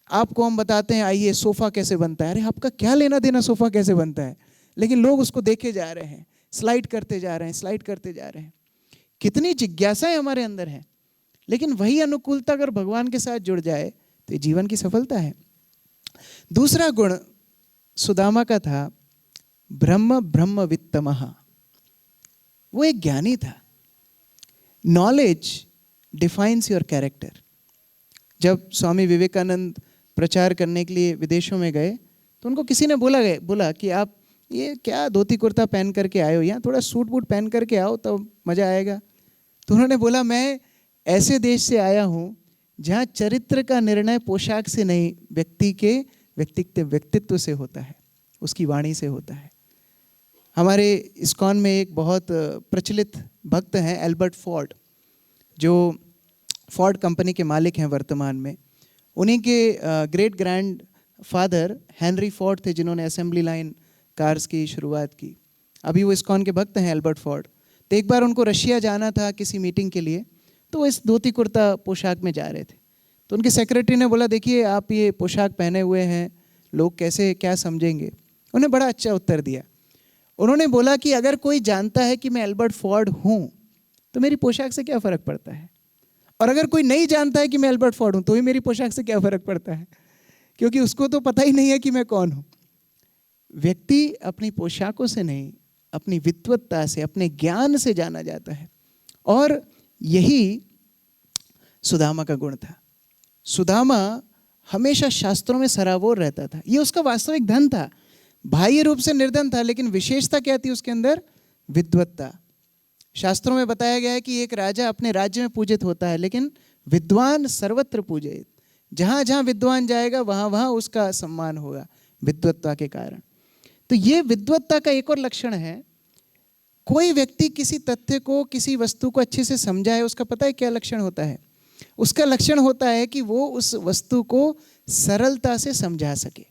आपको हम बताते हैं आइए सोफ़ा कैसे बनता है। अरे आपका क्या लेना देना सोफ़ा कैसे बनता है, लेकिन लोग उसको देखे जा रहे हैं। स्लाइड करते जा रहे हैं, स्लाइड करते जा रहे हैं। कितनी जिज्ञासाएं हमारे अंदर है, लेकिन वही अनुकूलता अगर भगवान के साथ जुड़ जाए तो ये जीवन की सफलता है। दूसरा गुण सुदामा का था ब्रह्म ब्रह्मवित्तमः। वो एक ज्ञानी था। Knowledge defines your character. जब स्वामी विवेकानंद प्रचार करने के लिए विदेशों में गए तो उनको किसी ने बोला कि आप ये क्या धोती कुर्ता पहन करके आए हो, यहाँ थोड़ा सूट बूट पहन करके आओ तो मज़ा आएगा। तो उन्होंने बोला, मैं ऐसे देश से आया हूँ जहाँ चरित्र का निर्णय पोशाक से नहीं, व्यक्ति के व्यक्तित्व से होता है, उसकी वाणी से होता है। हमारे इस्कॉन में एक बहुत प्रचलित भक्त हैं एल्बर्ट फोर्ड, जो फोर्ड कंपनी के मालिक हैं वर्तमान में। उन्हीं के great grand father Henry Ford थे जिन्होंने असेंबली लाइन कार्स की शुरुआत की। अभी वो इस्कॉन के भक्त हैं एल्बर्ट फोर्ड। तो एक बार उनको रशिया जाना था किसी मीटिंग के लिए, तो वो इस धोती कुर्ता पोशाक में जा रहे थे। तो उनके सेक्रेटरी ने बोला, देखिए आप ये पोशाक पहने हुए हैं, लोग कैसे क्या समझेंगे। उन्हें बड़ा अच्छा उत्तर दिया। उन्होंने बोला कि अगर कोई जानता है कि मैं एल्बर्ट फोर्ड हूँ तो मेरी पोशाक से क्या फ़र्क पड़ता है, और अगर कोई नहीं जानता है कि मैं एल्बर्ट फोर्ड हूँ तो ही मेरी पोशाक से क्या फ़र्क पड़ता है, क्योंकि उसको तो पता ही नहीं है कि मैं कौन हूँ। व्यक्ति अपनी पोशाकों से नहीं, अपनी विद्वत्ता से, अपने ज्ञान से जाना जाता है। और यही सुदामा का गुण था। सुदामा हमेशा शास्त्रों में सराबोर रहता था। ये उसका वास्तविक धन था। बाह्य रूप से निर्धन था, लेकिन विशेषता क्या थी उसके अंदर? विद्वत्ता। शास्त्रों में बताया गया है कि एक राजा अपने राज्य में पूजित होता है, लेकिन विद्वान सर्वत्र पूजित। जहाँ जहाँ विद्वान जाएगा वहाँ वहाँ उसका सम्मान होगा विद्वत्ता के कारण। तो ये विद्वत्ता का एक और लक्षण है। कोई व्यक्ति किसी तथ्य को, किसी वस्तु को अच्छे से समझाए, उसका पता है क्या लक्षण होता है? उसका लक्षण होता है कि वो उस वस्तु को सरलता से समझा सके।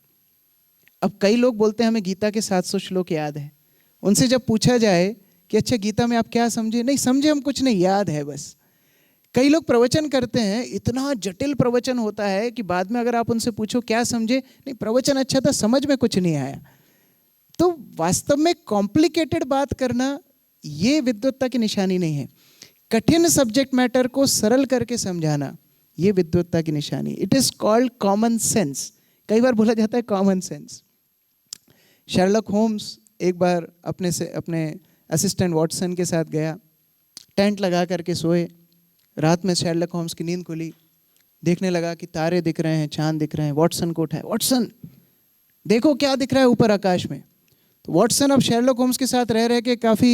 अब कई लोग बोलते हैं हमें गीता के 700 श्लोक याद है। उनसे जब पूछा जाए कि अच्छा गीता में आप क्या समझे, नहीं समझे हम कुछ नहीं, याद है बस। कई लोग प्रवचन करते हैं, इतना जटिल प्रवचन होता है कि बाद में अगर आप उनसे पूछो क्या समझे, नहीं प्रवचन अच्छा था, समझ में कुछ नहीं आया। तो वास्तव में कॉम्प्लिकेटेड बात करना ये विद्वत्ता की निशानी नहीं है। कठिन सब्जेक्ट मैटर को सरल करके समझाना ये विद्वत्ता की निशानी। It is called common sense. कई बार बोला जाता है कॉमन सेंस। शर्लक होम्स एक बार अपने असिस्टेंट वॉटसन के साथ गया, टेंट लगा करके सोए। रात में शर्लक होम्स की नींद खुली, देखने लगा कि तारे दिख रहे हैं, चांद दिख रहे हैं। वॉटसन को उठाया, वॉटसन देखो क्या दिख रहा है ऊपर आकाश में। तो वॉटसन अब शर्लक होम्स के साथ रह के काफ़ी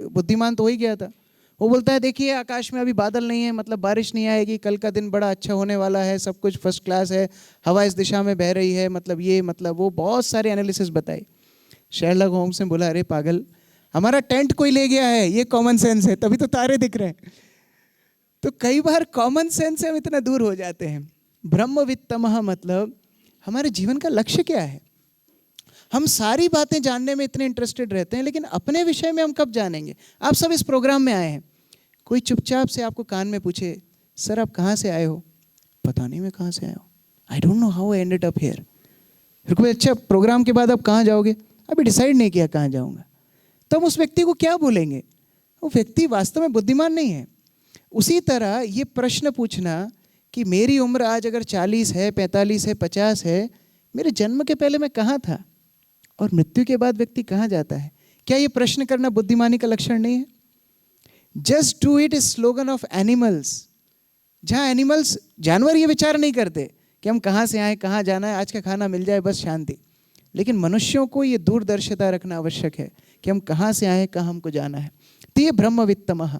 बुद्धिमान तो हो ही गया था। वो बोलता है देखिए आकाश में अभी बादल नहीं है, मतलब बारिश नहीं आएगी, कल का दिन बड़ा अच्छा होने वाला है, सब कुछ फर्स्ट क्लास है, हवा इस दिशा में बह रही है, मतलब वो बहुत सारे एनालिसिस बताए। शर्लक होम्स ने बोला, अरे पागल, हमारा टेंट कोई ले गया है, ये कॉमन सेंस है, तभी तो तारे दिख रहे हैं। तो कई बार कॉमन सेंस से हम इतना दूर हो जाते हैं। ब्रह्मवित्तमः मतलब हमारे जीवन का लक्ष्य क्या है? हम सारी बातें जानने में इतने इंटरेस्टेड रहते हैं, लेकिन अपने विषय में हम कब जानेंगे? आप सब इस प्रोग्राम में आए हैं, कोई चुपचाप से आपको कान में पूछे, सर आप कहाँ से आए हो? पता नहीं मैं कहाँ से आया हूँ, I don't know how I ended up here. फिर कोई अच्छा प्रोग्राम के बाद आप कहाँ जाओगे? अभी डिसाइड नहीं किया कहाँ जाऊँगा। तो हम उस व्यक्ति को क्या बोलेंगे? वो व्यक्ति वास्तव में बुद्धिमान नहीं है। उसी तरह ये प्रश्न पूछना कि मेरी उम्र आज अगर 40 है, 45 है, 50 है, मेरे जन्म के पहले मैं कहाँ था और मृत्यु के बाद व्यक्ति कहाँ जाता है, क्या ये प्रश्न करना बुद्धिमानी का लक्षण नहीं है? Just do it is slogan of animals. जहाँ एनिमल्स, जानवर ये विचार नहीं करते कि हम कहाँ से आए, कहाँ जाना है, आज का खाना मिल जाए बस शांति। लेकिन मनुष्यों को ये दूरदर्शिता रखना आवश्यक है कि हम कहाँ से आए, कहाँ हमको जाना है। तो ये ब्रह्मवित्तमः।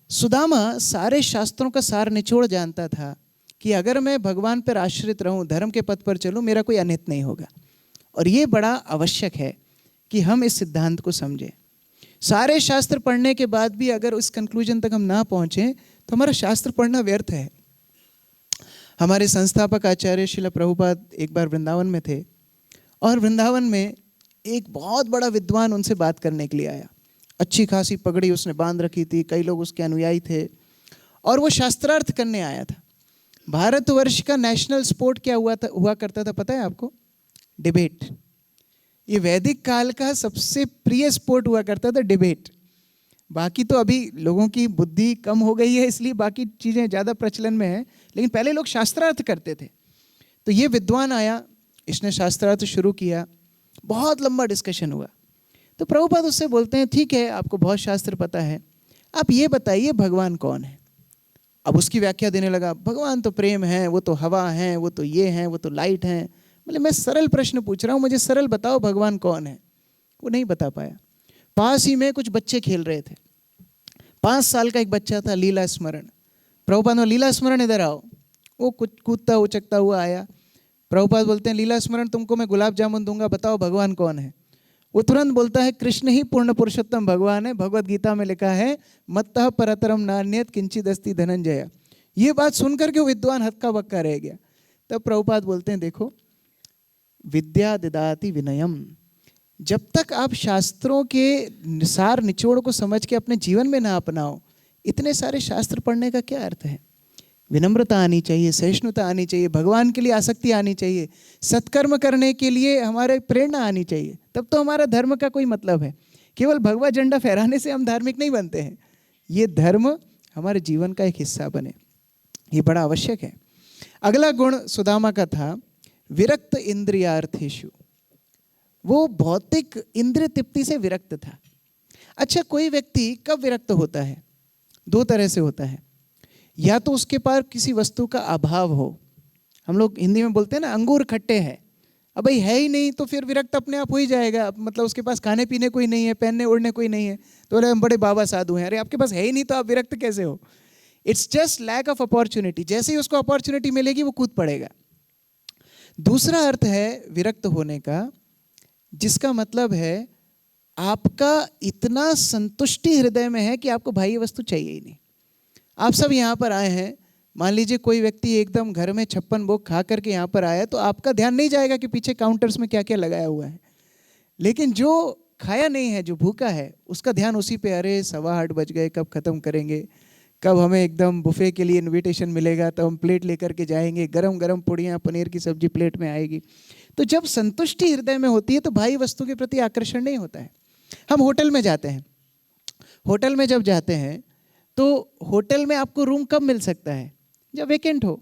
सुदामा सारे शास्त्रों का सार निचोड़ जानता था कि अगर मैं भगवान पर आश्रित रहूं, धर्म के पथ पर चलूं, मेरा कोई अनित नहीं होगा। और ये बड़ा आवश्यक है कि हम इस सिद्धांत को समझें। सारे शास्त्र पढ़ने के बाद भी अगर उस कंक्लूजन तक हम ना पहुँचें तो हमारा शास्त्र पढ़ना व्यर्थ है। हमारे संस्थापक आचार्य श्रील प्रभुपाद एक बार वृंदावन में थे और वृंदावन में एक बहुत बड़ा विद्वान उनसे बात करने के लिए आया। अच्छी खासी पगड़ी उसने बांध रखी थी, कई लोग उसके अनुयायी थे और वो शास्त्रार्थ करने आया था। भारतवर्ष का नेशनल स्पोर्ट क्या हुआ करता था पता है आपको? डिबेट। ये वैदिक काल का सबसे प्रिय स्पोर्ट हुआ करता था, डिबेट। बाकी तो अभी लोगों की बुद्धि कम हो गई है, इसलिए बाकी चीज़ें ज़्यादा प्रचलन में है, लेकिन पहले लोग शास्त्रार्थ करते थे। तो ये विद्वान आया, इसने शास्त्रार्थ शुरू किया, बहुत लंबा डिस्कशन हुआ। तो प्रभुपाद उससे बोलते हैं, ठीक है आपको बहुत शास्त्र पता है, आप ये बताइए भगवान कौन है। अब उसकी व्याख्या देने लगा, भगवान तो प्रेम है, वो तो हवा है, वो तो ये है, वो तो लाइट है। मतलब मैं सरल प्रश्न पूछ रहा हूँ, मुझे सरल बताओ भगवान कौन है। वो नहीं बता पाया। पास ही में कुछ बच्चे खेल रहे थे। 5 साल का एक बच्चा था, लीला स्मरण। प्रभुपाद ने, लीला स्मरण इधर आओ। वो कुछ कूदता उचकता हुआ आया। प्रभुपाद बोलते हैं, लीला स्मरण तुमको मैं गुलाब जामुन दूंगा, बताओ भगवान कौन है। वो तुरंत बोलता है, कृष्ण ही पूर्ण पुरुषोत्तम भगवान है, भगवत गीता में लिखा है, मत्तः परतरम नान्यत किंचिद अस्ति धनंजय। ये बात सुनकर के विद्वान हक्का बक्का रह गया। तब प्रभुपाद बोलते हैं, देखो विद्या ददाति विनयम, जब तक आप शास्त्रों के सार निचोड़ को समझ के अपने जीवन में ना अपनाओ, इतने सारे शास्त्र पढ़ने का क्या अर्थ है। विनम्रता आनी चाहिए, सहिष्णुता आनी चाहिए, भगवान के लिए आसक्ति आनी चाहिए, सत्कर्म करने के लिए हमारे प्रेरणा आनी चाहिए, तब तो हमारा धर्म का कोई मतलब है। केवल भगवा झंडा फहराने से हम धार्मिक नहीं बनते हैं। ये धर्म हमारे जीवन का एक हिस्सा बने, ये बड़ा आवश्यक है। अगला गुण सुदामा का था, विरक्त इंद्रियार्थेषु। वो भौतिक इंद्रिय तृप्ति से विरक्त था। अच्छा, कोई व्यक्ति कब विरक्त होता है? 2 तरह से होता है। या तो उसके पास किसी वस्तु का अभाव हो, हम लोग हिंदी में बोलते हैं ना, अंगूर खट्टे हैं, अब भाई है ही नहीं तो फिर विरक्त अपने आप हो ही जाएगा। मतलब उसके पास खाने पीने कोई नहीं है, पहनने ओढ़ने कोई नहीं है, तो बोले हम बड़े बाबा साधु हैं। अरे आपके पास है ही नहीं तो आप विरक्त कैसे हो? It's just lack of opportunity. जैसे ही उसको अपॉर्चुनिटी मिलेगी वो कूद पड़ेगा। दूसरा अर्थ है विरक्त होने का, जिसका मतलब है आपका इतना संतुष्टि हृदय में है कि आपको बाह्य वस्तु चाहिए ही नहीं। आप सब यहाँ पर आए हैं, मान लीजिए कोई व्यक्ति एकदम घर में 56 भोग खा करके यहाँ पर आया, तो आपका ध्यान नहीं जाएगा कि पीछे काउंटर्स में क्या क्या लगाया हुआ है। लेकिन जो खाया नहीं है, जो भूखा है, उसका ध्यान उसी पे, अरे 8:15 बज गए, कब खत्म करेंगे, कब हमें एकदम बुफे के लिए इनविटेशन मिलेगा, तो हम प्लेट लेकर के जाएंगे, गरम गरम पूड़ियाँ पनीर की सब्जी प्लेट में आएगी। तो जब संतुष्टि हृदय में होती है तो भाई वस्तु के प्रति आकर्षण नहीं होता है। हम होटल में जाते हैं, होटल में जब जाते हैं तो होटल में आपको रूम कब मिल सकता है? जब वेकेंट हो।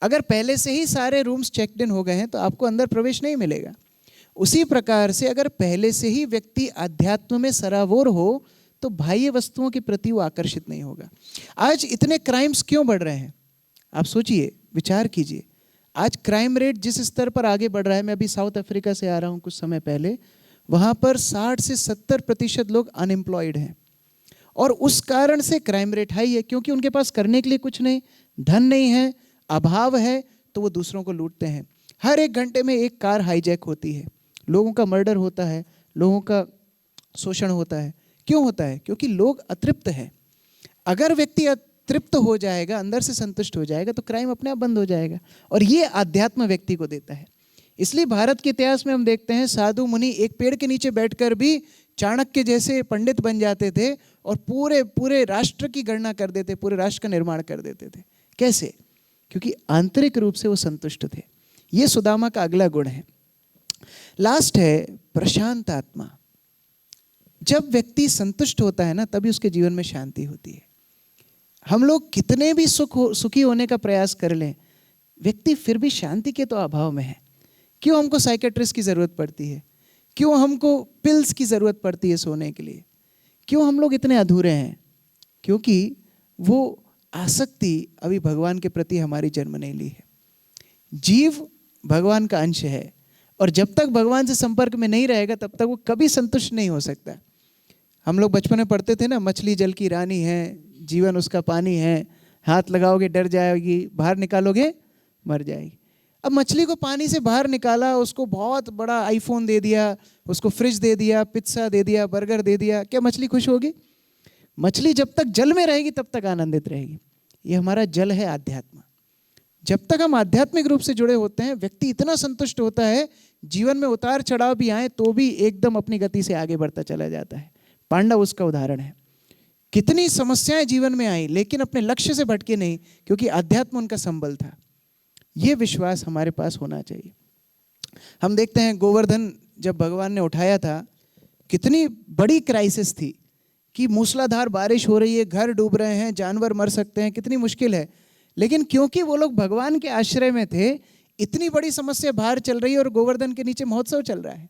अगर पहले से ही सारे रूम्स चेक्ड इन हो गए हैं तो आपको अंदर प्रवेश नहीं मिलेगा। उसी प्रकार से अगर पहले से ही व्यक्ति अध्यात्म में सराबोर हो तो बाह्य वस्तुओं के प्रति वो आकर्षित नहीं होगा। आज इतने क्राइम्स क्यों बढ़ रहे हैं? आप सोचिए, विचार कीजिए। आज क्राइम रेट जिस स्तर पर आगे बढ़ रहा है, मैं अभी साउथ अफ्रीका से आ रहा हूँ कुछ समय पहले, वहाँ पर 60 से 70% लोग अनएम्प्लॉयड हैं, और उस कारण से क्राइम रेट हाई है, क्योंकि उनके पास करने के लिए कुछ नहीं, धन नहीं है, अभाव है, तो वो दूसरों को लूटते हैं। हर 1 घंटे में एक कार हाईजैक होती है, लोगों का मर्डर होता है, लोगों का शोषण होता है। क्यों होता है? क्योंकि लोग अतृप्त हैं। अगर व्यक्ति अतृप्त हो जाएगा, अंदर से संतुष्ट हो जाएगा, तो क्राइम अपने आप बंद हो जाएगा, और ये आध्यात्म व्यक्ति को देता है। इसलिए भारत के इतिहास में हम देखते हैं, साधु मुनि एक पेड़ के नीचे बैठकर भी चाणक्य जैसे पंडित बन जाते थे और पूरे पूरे राष्ट्र की गणना कर देते, पूरे राष्ट्र का निर्माण कर देते थे। कैसे? क्योंकि आंतरिक रूप से वो संतुष्ट थे। ये सुदामा का अगला गुण है। लास्ट है प्रशांत आत्मा। जब व्यक्ति संतुष्ट होता है ना, तभी उसके जीवन में शांति होती है। हम लोग कितने भी सुखी होने का प्रयास कर लें, व्यक्ति फिर भी शांति के तो अभाव में है। क्यों हमको साइकेट्रिस्ट की ज़रूरत पड़ती है? क्यों हमको पिल्स की ज़रूरत पड़ती है सोने के लिए? क्यों हम लोग इतने अधूरे हैं? क्योंकि वो आसक्ति अभी भगवान के प्रति हमारी जन्म नहीं ली है। जीव भगवान का अंश है, और जब तक भगवान से संपर्क में नहीं रहेगा तब तक वो कभी संतुष्ट नहीं हो सकता। हम लोग बचपन में पढ़ते थे ना, मछली जल की रानी है, जीवन उसका पानी है, हाथ लगाओगे डर जाएगी, बाहर निकालोगे मर जाएगी। अब मछली को पानी से बाहर निकाला, उसको बहुत बड़ा आईफोन दे दिया, उसको फ्रिज दे दिया, पिज्जा दे दिया, बर्गर दे दिया, क्या मछली खुश होगी? मछली जब तक जल में रहेगी तब तक आनंदित रहेगी। ये हमारा जल है आध्यात्म। जब तक हम आध्यात्मिक रूप से जुड़े होते हैं, व्यक्ति इतना संतुष्ट होता है, जीवन में उतार चढ़ाव भी आए तो भी एकदम अपनी गति से आगे बढ़ता चला जाता है। पांडव उसका उदाहरण है। कितनी समस्याएं जीवन में आई, लेकिन अपने लक्ष्य से भटके नहीं, क्योंकि आध्यात्म उनका संबल था। ये विश्वास हमारे पास होना चाहिए। हम देखते हैं गोवर्धन जब भगवान ने उठाया था, कितनी बड़ी क्राइसिस थी कि मूसलाधार बारिश हो रही है, घर डूब रहे हैं, जानवर मर सकते हैं, कितनी मुश्किल है। लेकिन क्योंकि वो लोग भगवान के आश्रय में थे, इतनी बड़ी समस्या बाहर चल रही है और गोवर्धन के नीचे महोत्सव चल रहा है।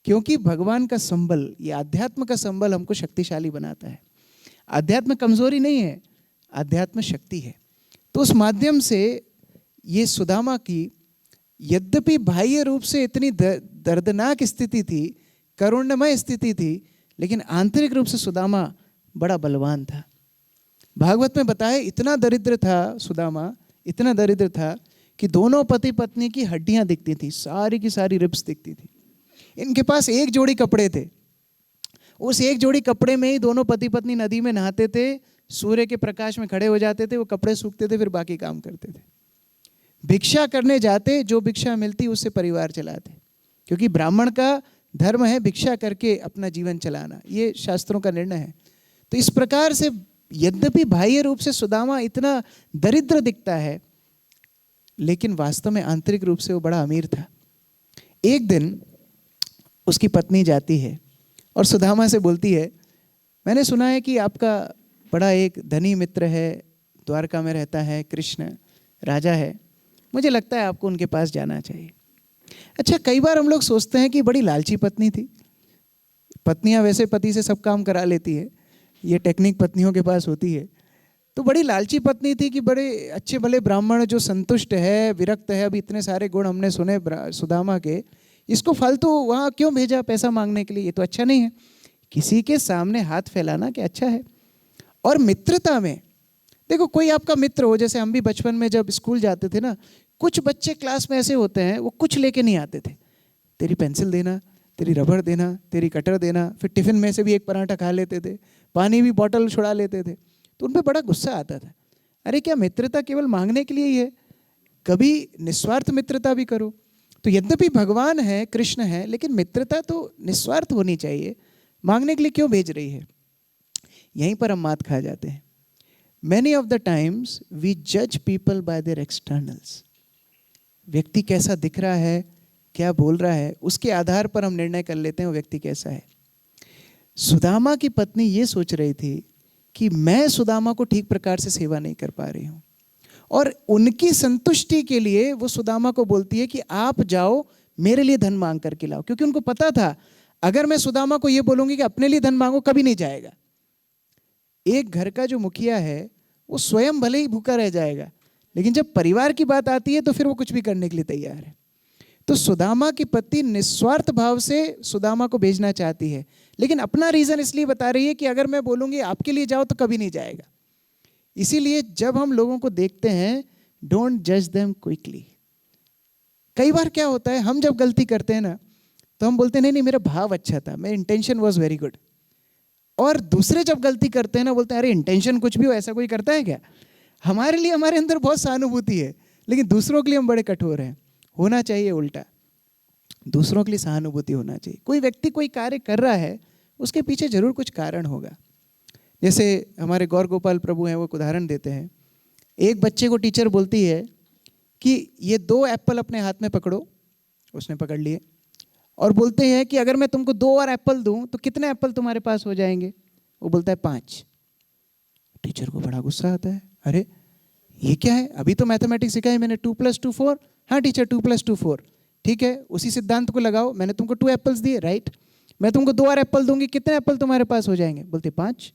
क्योंकि भगवान का संबल, ये आध्यात्म का संबल हमको शक्तिशाली बनाता है। आध्यात्म कमजोरी नहीं है, आध्यात्म शक्ति है। तो उस माध्यम से ये सुदामा की यद्यपि बाह्य रूप से इतनी दर्दनाक स्थिति थी, करुणमय स्थिति थी, लेकिन आंतरिक रूप से सुदामा बड़ा बलवान था। भागवत में बताया इतना दरिद्र था सुदामा, इतना दरिद्र था कि दोनों पति पत्नी की हड्डियां दिखती थी, सारी की सारी रिब्स दिखती थी। इनके पास एक जोड़ी कपड़े थे, उस एक जोड़ी कपड़े में ही दोनों पति पत्नी नदी में नहाते थे, सूर्य के प्रकाश में खड़े हो जाते थे, वो कपड़े सूखते थे, फिर बाकी काम करते थे। भिक्षा करने जाते, जो भिक्षा मिलती उससे परिवार चलाते, क्योंकि ब्राह्मण का धर्म है भिक्षा करके अपना जीवन चलाना, ये शास्त्रों का निर्णय है। तो इस प्रकार से यद्यपि बाह्य रूप से सुदामा इतना दरिद्र दिखता है, लेकिन वास्तव में आंतरिक रूप से वो बड़ा अमीर था। एक दिन उसकी पत्नी जाती है और सुदामा से बोलती है, मैंने सुना है कि आपका बड़ा एक धनी मित्र है, द्वारका में रहता है, कृष्ण राजा है, मुझे लगता है आपको उनके पास जाना चाहिए। अच्छा, कई बार हम लोग सोचते हैं कि बड़ी लालची पत्नी थी। पत्नियां वैसे पति से सब काम करा लेती है, ये टेक्निक पत्नियों के पास होती है। तो बड़ी लालची पत्नी थी कि बड़े अच्छे भले ब्राह्मण जो संतुष्ट है, विरक्त है, अभी इतने सारे गुण हमने सुने सुदामा के, इसको फालतू वहाँ क्यों भेजा पैसा मांगने के लिए, ये तो अच्छा नहीं है। किसी के सामने हाथ फैलाना क्या अच्छा है। और मित्रता में देखो, कोई आपका मित्र हो, जैसे हम भी बचपन में जब स्कूल जाते थे ना, कुछ बच्चे क्लास में ऐसे होते हैं, वो कुछ लेके नहीं आते थे। तेरी पेंसिल देना, तेरी रबड़ देना, तेरी कटर देना, फिर टिफिन में से भी एक पराठा खा लेते थे, पानी भी बॉटल छुड़ा लेते थे। तो उन पर बड़ा गुस्सा आता था, अरे क्या मित्रता केवल मांगने के लिए ही है, कभी निस्वार्थ मित्रता भी करो। तो यद्यपि भगवान है, कृष्ण है, लेकिन मित्रता तो निस्वार्थ होनी चाहिए, मांगने के लिए क्यों भेज रही है। यहीं पर हम मात खा जाते हैं। Many of the times we judge people by their externals. व्यक्ति कैसा दिख रहा है, क्या बोल रहा है, उसके आधार पर हम निर्णय कर लेते हैं वो व्यक्ति कैसा है। सुदामा की पत्नी ये सोच रही थी कि मैं सुदामा को ठीक प्रकार से सेवा नहीं कर पा रही हूँ, और उनकी संतुष्टि के लिए वो सुदामा को बोलती है कि आप जाओ मेरे लिए धन मांग करके लाओ, क्योंकि उनको पता था अगर मैं सुदामा को ये बोलूंगी कि अपने लिए धन मांगो, कभी नहीं जाएगा। एक घर का जो मुखिया है वो स्वयं भले ही भूखा रह जाएगा, लेकिन जब परिवार की बात आती है तो फिर वो कुछ भी करने के लिए तैयार है। तो सुदामा की पत्नी निस्वार्थ भाव से सुदामा को भेजना चाहती है, लेकिन अपना रीजन इसलिए बता रही है कि अगर मैं बोलूंगी आपके लिए जाओ तो कभी नहीं जाएगा। इसीलिए जब हम लोगों को देखते हैं, डोंट जज देम क्विकली। कई बार क्या होता है, हम जब गलती करते हैं ना, तो हम बोलते हैं नहीं नहीं मेरा भाव अच्छा था, मेरा इंटेंशन वॉज वेरी गुड। और दूसरे जब गलती करते हैं ना, बोलते हैं अरे इंटेंशन कुछ भी हो, ऐसा कोई करता है क्या। हमारे लिए हमारे अंदर बहुत सहानुभूति है, लेकिन दूसरों के लिए हम बड़े कठोर हैं। होना चाहिए उल्टा, दूसरों के लिए सहानुभूति होना चाहिए। कोई व्यक्ति कोई कार्य कर रहा है, उसके पीछे जरूर कुछ कारण होगा। जैसे हमारे गौर गोपाल प्रभु हैं, वो एक उदाहरण देते हैं। एक बच्चे को टीचर बोलती है कि ये 2 एप्पल अपने हाथ में पकड़ो, उसने पकड़ लिए, और बोलते हैं कि अगर मैं तुमको 2 और एप्पल दूं तो कितने एप्पल तुम्हारे पास हो जाएंगे। वो बोलता है 5। टीचर को बड़ा गुस्सा आता है, अरे ये क्या है, अभी तो मैथमेटिक्स सिखाई मैंने, 2 + 2 4। हाँ टीचर 2 + 2 4, ठीक है, उसी सिद्धांत को लगाओ, मैंने तुमको 2 एप्पल्स दिए, राइट, मैं तुमको 2 और एप्पल दूंगी, कितने एप्पल तुम्हारे पास हो जाएंगे। बोलते 5।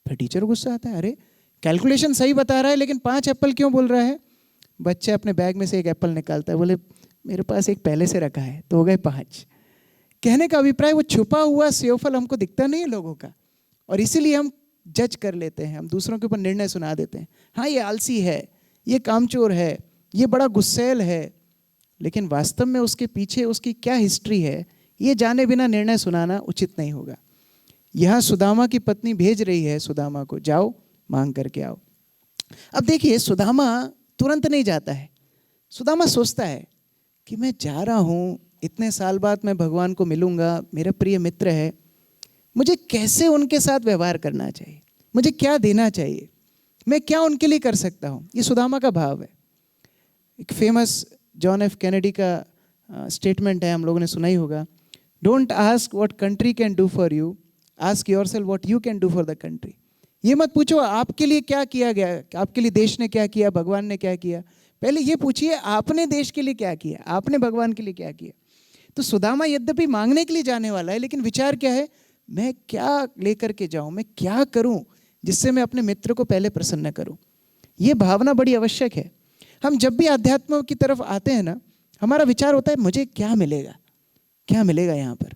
फिर टीचर को गुस्सा आता है, अरे कैलकुलेशन सही बता रहा है लेकिन 5 एप्पल क्यों बोल रहा है। बच्चा अपने बैग में से एक एप्पल निकालता है, बोले मेरे पास एक पहले से रखा है, तो हो गए 5। कहने का अभिप्राय, वो छुपा हुआ सेवफल हमको दिखता नहीं है लोगों का, और इसीलिए हम जज कर लेते हैं, हम दूसरों के ऊपर निर्णय सुना देते हैं। हाँ ये आलसी है, ये कामचोर है, ये बड़ा गुस्सैल है, लेकिन वास्तव में उसके पीछे उसकी क्या हिस्ट्री है, ये जाने बिना निर्णय सुनाना उचित नहीं होगा। यहाँ सुदामा की पत्नी भेज रही है सुदामा को, जाओ मांग करके आओ। अब देखिए, सुदामा तुरंत नहीं जाता है। सुदामा सोचता है कि मैं जा रहा हूँ, इतने साल बाद मैं भगवान को मिलूंगा, मेरा प्रिय मित्र है, मुझे कैसे उनके साथ व्यवहार करना चाहिए, मुझे क्या देना चाहिए, मैं क्या उनके लिए कर सकता हूँ। ये सुदामा का भाव है। एक फेमस जॉन एफ कैनेडी का स्टेटमेंट है, हम लोगों ने सुना ही होगा। Don't ask what country can do for you, ask yourself what you can do for the country. ये मत पूछो आपके लिए क्या किया गया, आपके लिए देश ने क्या किया, भगवान ने क्या किया। पहले ये पूछिए आपने देश के लिए क्या किया, आपने भगवान के लिए क्या किया। तो सुदामा यद्यपि मांगने के लिए जाने वाला है, लेकिन विचार क्या है, मैं क्या लेकर के जाऊं, मैं क्या करूं जिससे मैं अपने मित्र को पहले प्रसन्न करूं। ये भावना बड़ी आवश्यक है। हम जब भी अध्यात्म की तरफ आते हैं ना, हमारा विचार होता है मुझे क्या मिलेगा, क्या मिलेगा यहाँ पर,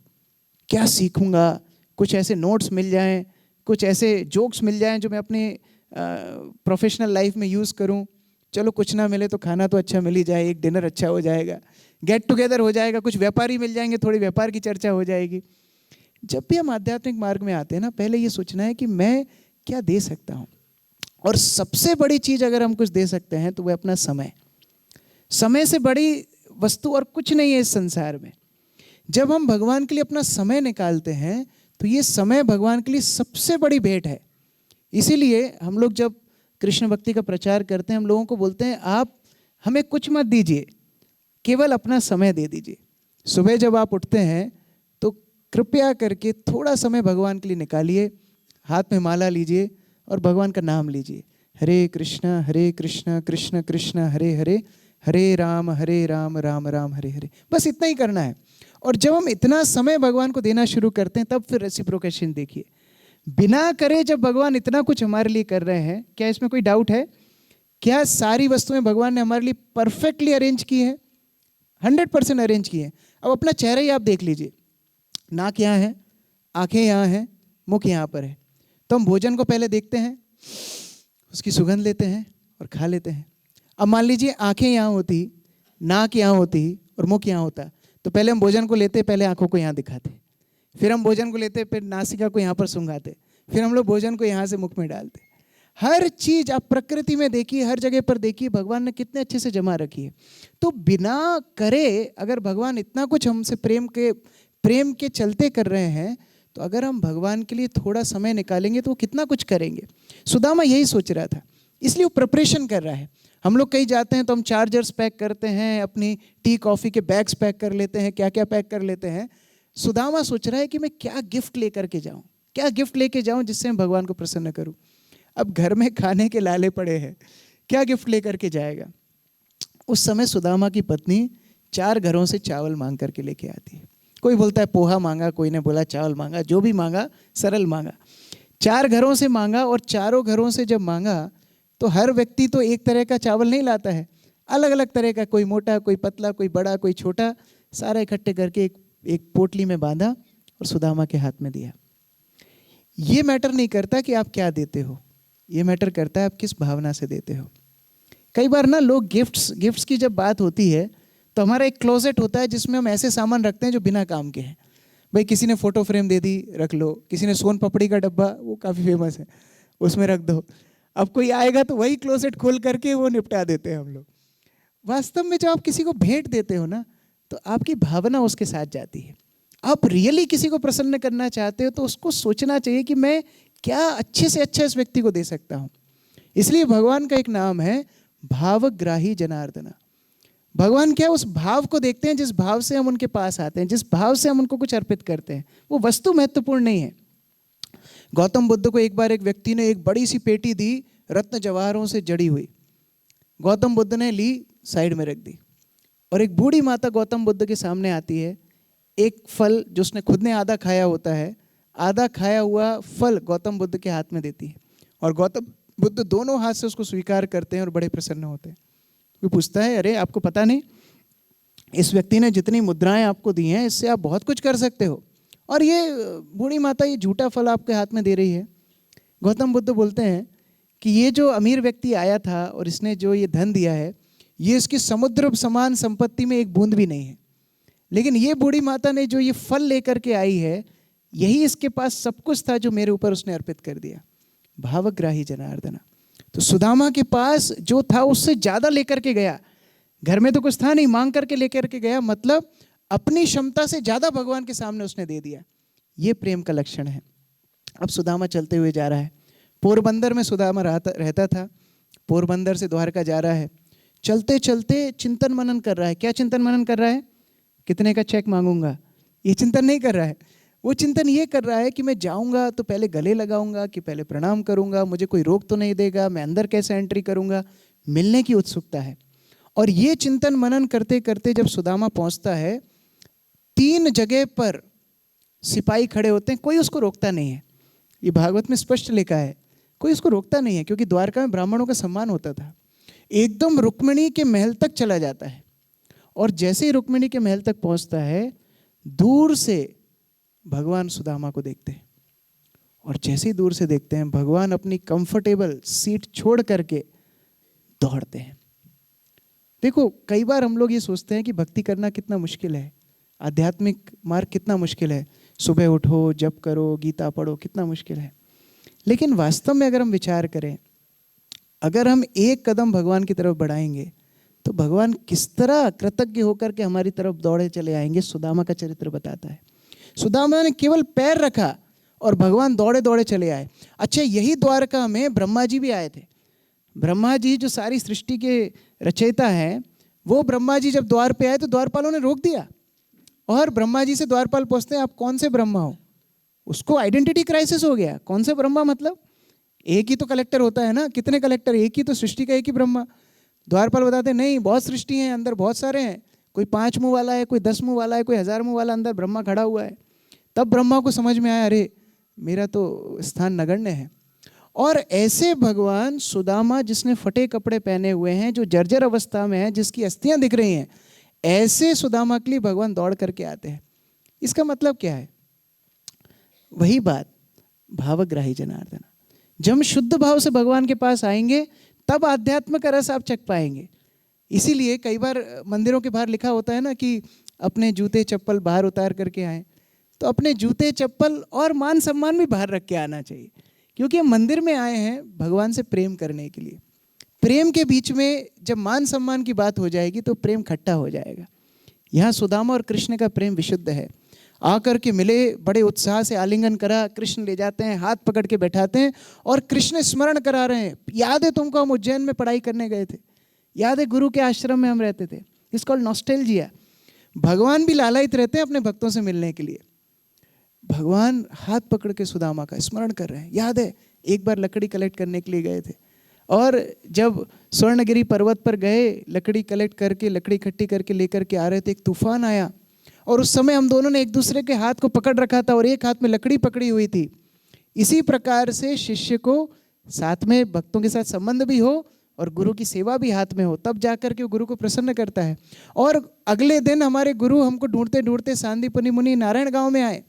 क्या सीखूंगा, कुछ ऐसे नोट्स मिल जाएं, कुछ ऐसे जोक्स मिल जाएं जो मैं अपने प्रोफेशनल लाइफ में यूज़ करूं। चलो कुछ ना मिले तो खाना तो अच्छा मिल ही जाए, एक डिनर अच्छा हो जाएगा, गेट टुगेदर हो जाएगा, कुछ व्यापारी मिल जाएंगे, थोड़ी व्यापार की चर्चा हो जाएगी। जब भी हम आध्यात्मिक मार्ग में आते हैं ना, पहले ये सोचना है कि मैं क्या दे सकता हूँ। और सबसे बड़ी चीज़ अगर हम कुछ दे सकते हैं तो वह अपना समय। समय से बड़ी वस्तु और कुछ नहीं है इस संसार में। जब हम भगवान के लिए अपना समय निकालते हैं तो ये समय भगवान के लिए सबसे बड़ी भेंट है। इसीलिए हम लोग जब कृष्ण भक्ति का प्रचार करते हैं, हम लोगों को बोलते हैं आप हमें कुछ मत दीजिए, केवल अपना समय दे दीजिए। सुबह जब आप उठते हैं तो कृपया करके थोड़ा समय भगवान के लिए निकालिए, हाथ में माला लीजिए और भगवान का नाम लीजिए। हरे कृष्ण कृष्ण कृष्ण हरे हरे, हरे राम राम राम हरे हरे। बस इतना ही करना है। और जब हम इतना समय भगवान को देना शुरू करते हैं, तब फिर रेसिप्रोकेशन देखिए। बिना करे जब भगवान इतना कुछ हमारे लिए कर रहे हैं, क्या इसमें कोई डाउट है? क्या सारी वस्तुएं भगवान ने हमारे लिए परफेक्टली अरेंज की है? 100% अरेंज की है। अब अपना चेहरा ही आप देख लीजिए, नाक यहाँ है, आंखें यहाँ हैं, मुख यहाँ पर है। तो हम भोजन को पहले देखते हैं, उसकी सुगंध लेते हैं और खा लेते हैं। अब मान लीजिए आंखें यहाँ होती, नाक यहाँ होती और मुख यहाँ होता, तो पहले हम भोजन को लेते, पहले आंखों को यहाँ दिखाते, फिर हम भोजन को लेते, फिर नासिका को यहाँ पर सूंघाते, फिर हम लोग भोजन को यहाँ से मुख में डालते। हर चीज आप प्रकृति में देखिए, हर जगह पर देखिए, भगवान ने कितने अच्छे से जमा रखी है। तो बिना करे अगर भगवान इतना कुछ हमसे प्रेम के चलते कर रहे हैं, तो अगर हम भगवान के लिए थोड़ा समय निकालेंगे तो वो कितना कुछ करेंगे। सुदामा यही सोच रहा था, इसलिए वो प्रिपरेशन कर रहा है। हम लोग कहीं जाते हैं तो हम चार्जर्स पैक करते हैं, अपनी टी कॉफ़ी के बैग्स पैक कर लेते हैं, क्या क्या पैक कर लेते हैं। सुदामा सोच रहा है कि मैं क्या गिफ्ट लेकर के जाऊं, क्या गिफ्ट लेके जाऊं जिससे मैं भगवान को प्रसन्न करूं। अब घर में खाने के लाले पड़े हैं, क्या गिफ्ट लेकर के जाएगा। उस समय सुदामा की पत्नी 4 घरों से चावल मांग करके लेके आती है। कोई बोलता है पोहा मांगा, कोई ने बोला चावल मांगा, जो भी मांगा सरल मांगा। 4 घरों से मांगा, और चारों घरों से जब मांगा तो हर व्यक्ति तो एक तरह का चावल नहीं लाता है, अलग अलग तरह का, कोई मोटा, कोई पतला, कोई बड़ा, कोई छोटा, सारा इकट्ठे करके एक पोटली में बांधा और सुदामा के हाथ में दिया। ये मैटर नहीं करता कि आप क्या देते हो, ये मैटर करता है आप किस भावना से देते हो। कई बार ना लोग गिफ्ट्स की जब बात होती है तो हमारा एक क्लोजेट होता है जिसमें हम ऐसे सामान रखते हैं जो बिना काम के हैं। भाई किसी ने फोटो फ्रेम दे दी, रख लो, किसी ने सोन पपड़ी का डब्बा, वो काफ़ी फेमस है, उसमें रख दो। अब कोई आएगा तो वही क्लोजेट खोल करके वो निपटा देते हैं हम लोग। वास्तव में जब आप किसी को भेंट देते हो ना, तो आपकी भावना उसके साथ जाती है। आप रियली किसी को प्रसन्न करना चाहते हो तो उसको सोचना चाहिए कि मैं क्या अच्छे से अच्छा इस व्यक्ति को दे सकता हूँ। इसलिए भगवान का एक नाम है भावग्राही जनार्दना। भगवान क्या उस भाव को देखते हैं जिस भाव से हम उनके पास आते हैं, जिस भाव से हम उनको कुछ अर्पित करते हैं। वो वस्तु महत्वपूर्ण नहीं है। गौतम बुद्ध को एक बार एक व्यक्ति ने एक बड़ी सी पेटी दी, रत्न जवाहरों से जड़ी हुई। गौतम बुद्ध ने ली, साइड में रख दी, और एक बूढ़ी माता गौतम बुद्ध के सामने आती है। एक फल जो उसने खुद ने आधा खाया होता है, आधा खाया हुआ फल गौतम बुद्ध के हाथ में देती है, और गौतम बुद्ध दोनों हाथ से उसको स्वीकार करते हैं और बड़े प्रसन्न होते हैं। वो पूछता है, अरे आपको पता नहीं, इस व्यक्ति ने जितनी मुद्राएं आपको दी हैं इससे आप बहुत कुछ कर सकते हो, और ये बूढ़ी माता ये झूठा फल आपके हाथ में दे रही है। गौतम बुद्ध बोलते हैं कि ये जो अमीर व्यक्ति आया था और इसने जो ये धन दिया है, ये इसकी समुद्र समान संपत्ति में एक बूंद भी नहीं है, लेकिन ये बूढ़ी माता ने जो ये फल लेकर के आई है, यही इसके पास सब कुछ था जो मेरे ऊपर उसने अर्पित कर दिया। भावग्राही जनार्दना। तो सुदामा के पास जो था उससे ज्यादा लेकर के गया। घर में तो कुछ था नहीं, मांग करके लेकर के गया, मतलब अपनी क्षमता से ज्यादा भगवान के सामने उसने दे दिया। ये प्रेम का लक्षण है। अब सुदामा चलते हुए जा रहा है। पोरबंदर में सुदामा रहता था, पोरबंदर से द्वारका जा रहा है। चलते चलते चिंतन मनन कर रहा है। क्या चिंतन मनन कर रहा है? कितने का चेक मांगूंगा, ये चिंतन नहीं कर रहा है। वो चिंतन ये कर रहा है कि मैं जाऊंगा तो पहले गले लगाऊंगा कि पहले प्रणाम करूंगा, मुझे कोई रोक तो नहीं देगा, मैं अंदर कैसे एंट्री करूंगा, मिलने की उत्सुकता है। और ये चिंतन मनन करते करते जब सुदामा पहुंचता है, 3 जगह पर सिपाही खड़े होते हैं, कोई उसको रोकता नहीं है। ये भागवत में स्पष्ट लिखा है, कोई उसको रोकता नहीं है, क्योंकि द्वारका में ब्राह्मणों का सम्मान होता था। एकदम रुक्मिणी के महल तक चला जाता है, और जैसे ही रुक्मिणी के महल तक पहुंचता है, दूर से भगवान सुदामा को देखते हैं, और जैसे ही दूर से देखते हैं, भगवान अपनी कंफर्टेबल सीट छोड़ करके दौड़ते हैं। देखो, कई बार हम लोग ये सोचते हैं कि भक्ति करना कितना मुश्किल है, आध्यात्मिक मार्ग कितना मुश्किल है, सुबह उठो, जप करो, गीता पढ़ो, कितना मुश्किल है। लेकिन वास्तव में अगर हम विचार करें, अगर हम एक कदम भगवान की तरफ बढ़ाएंगे तो भगवान किस तरह कृतज्ञ होकर के हमारी तरफ दौड़े चले आएंगे, सुदामा का चरित्र बताता है। सुदामा ने केवल पैर रखा और भगवान दौड़े दौड़े चले आए। अच्छा, यही द्वारका में ब्रह्मा जी भी आए थे। ब्रह्मा जी जो सारी सृष्टि के रचयिता हैं, वो ब्रह्मा जी जब द्वार पे आए तो द्वारपालों ने रोक दिया, और ब्रह्मा जी से द्वारपाल पूछते हैं आप कौन से ब्रह्मा हो। उसको आइडेंटिटी क्राइसिस हो गया, कौन से ब्रह्मा, मतलब एक ही तो कलेक्टर होता है ना, कितने कलेक्टर, एक ही तो सृष्टि का एक ही ब्रह्मा। द्वारपाल बताते नहीं, बहुत सृष्टि है, अंदर बहुत सारे हैं, कोई 5 मुंह वाला है, कोई 10 मुंह वाला है, कोई 1000 मुंह वाला, अंदर ब्रह्मा खड़ा हुआ है। तब ब्रह्मा को समझ में आया, अरे मेरा तो स्थान नगण्य है। और ऐसे भगवान सुदामा, जिसने फटे कपड़े पहने हुए हैं, जो जर्जर अवस्था में है, जिसकी अस्थियां दिख रही हैं, ऐसे सुदामा के लिए भगवान दौड़ करके आते हैं। इसका मतलब क्या है? वही बात, भावग्राही जनार्दन। जब हम शुद्ध भाव से भगवान के पास आएंगे तब आध्यात्म का रस आप चख पाएंगे। इसीलिए कई बार मंदिरों के बाहर लिखा होता है ना कि अपने जूते चप्पल बाहर उतार करके आए। तो अपने जूते चप्पल और मान सम्मान भी बाहर रख के आना चाहिए, क्योंकि हम मंदिर में आए हैं भगवान से प्रेम करने के लिए। प्रेम के बीच में जब मान सम्मान की बात हो जाएगी तो प्रेम खट्टा हो जाएगा। यहाँ सुदामा और कृष्ण का प्रेम विशुद्ध है। आकर के मिले, बड़े उत्साह से आलिंगन करा, कृष्ण ले जाते हैं, हाथ पकड़ के बैठाते हैं और कृष्ण स्मरण करा रहे हैं, याद है तुमको हम उज्जैन में पढ़ाई करने गए थे, याद है गुरु के आश्रम में हम रहते थे। It's called nostalgia. भगवान भी लालायित रहते हैं अपने भक्तों से मिलने के लिए। भगवान हाथ पकड़ के सुदामा का स्मरण कर रहे हैं। याद है एक बार लकड़ी कलेक्ट करने के लिए गए थे, और जब स्वर्णगिरी पर्वत पर गए, लकड़ी कलेक्ट करके, लकड़ी इकट्ठी करके लेकर के आ रहे थे, एक तूफान आया, और उस समय हम दोनों ने एक दूसरे के हाथ को पकड़ रखा था और एक हाथ में लकड़ी पकड़ी हुई थी। इसी प्रकार से शिष्य को साथ में भक्तों के साथ संबंध भी हो और गुरु की सेवा भी हाथ में हो, तब जाकर के वो गुरु को प्रसन्न करता है। और अगले दिन हमारे गुरु हमको ढूंढते ढूंढते सांदीपनि मुनि नारायण गांव में आए,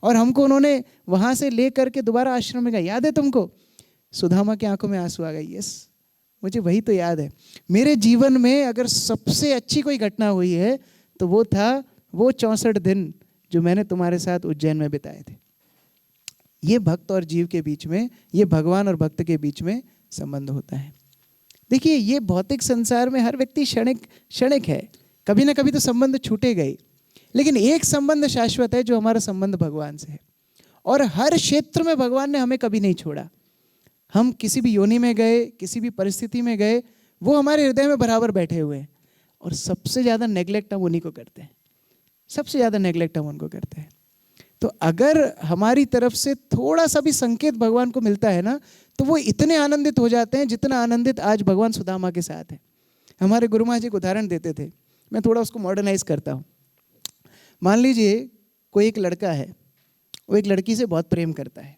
और हमको उन्होंने वहां से ले करके दोबारा आश्रम में गए। याद है तुमको? सुदामा की आंखों में आंसू आ गए। यस, मुझे वही तो याद है। मेरे जीवन में अगर सबसे अच्छी कोई घटना हुई है तो वो था वो 64 दिन जो मैंने तुम्हारे साथ उज्जैन में बिताए थे। ये भक्त और जीव के बीच में, ये भगवान और भक्त के बीच में संबंध होता है। देखिए, ये भौतिक संसार में हर व्यक्ति क्षणिक है, कभी ना कभी तो संबंध छूटे गए, लेकिन एक संबंध शाश्वत है जो हमारा संबंध भगवान से है। और हर क्षेत्र में भगवान ने हमें कभी नहीं छोड़ा। हम किसी भी योनि में गए, किसी भी परिस्थिति में गए, वो हमारे हृदय में बराबर बैठे हुए हैं। और सबसे ज़्यादा नेग्लेक्ट हम उन्हीं को करते हैं, सबसे ज़्यादा नेग्लेक्ट हम उनको करते हैं। तो अगर हमारी तरफ से थोड़ा सा भी संकेत भगवान को मिलता है ना, तो वो इतने आनंदित हो जाते हैं जितना आनंदित आज भगवान सुदामा के साथ है। हमारे गुरु महाराज एक उदाहरण देते थे, मैं थोड़ा उसको मॉडर्नाइज करता हूँ। मान लीजिए कोई एक लड़का है, वो एक लड़की से बहुत प्रेम करता है,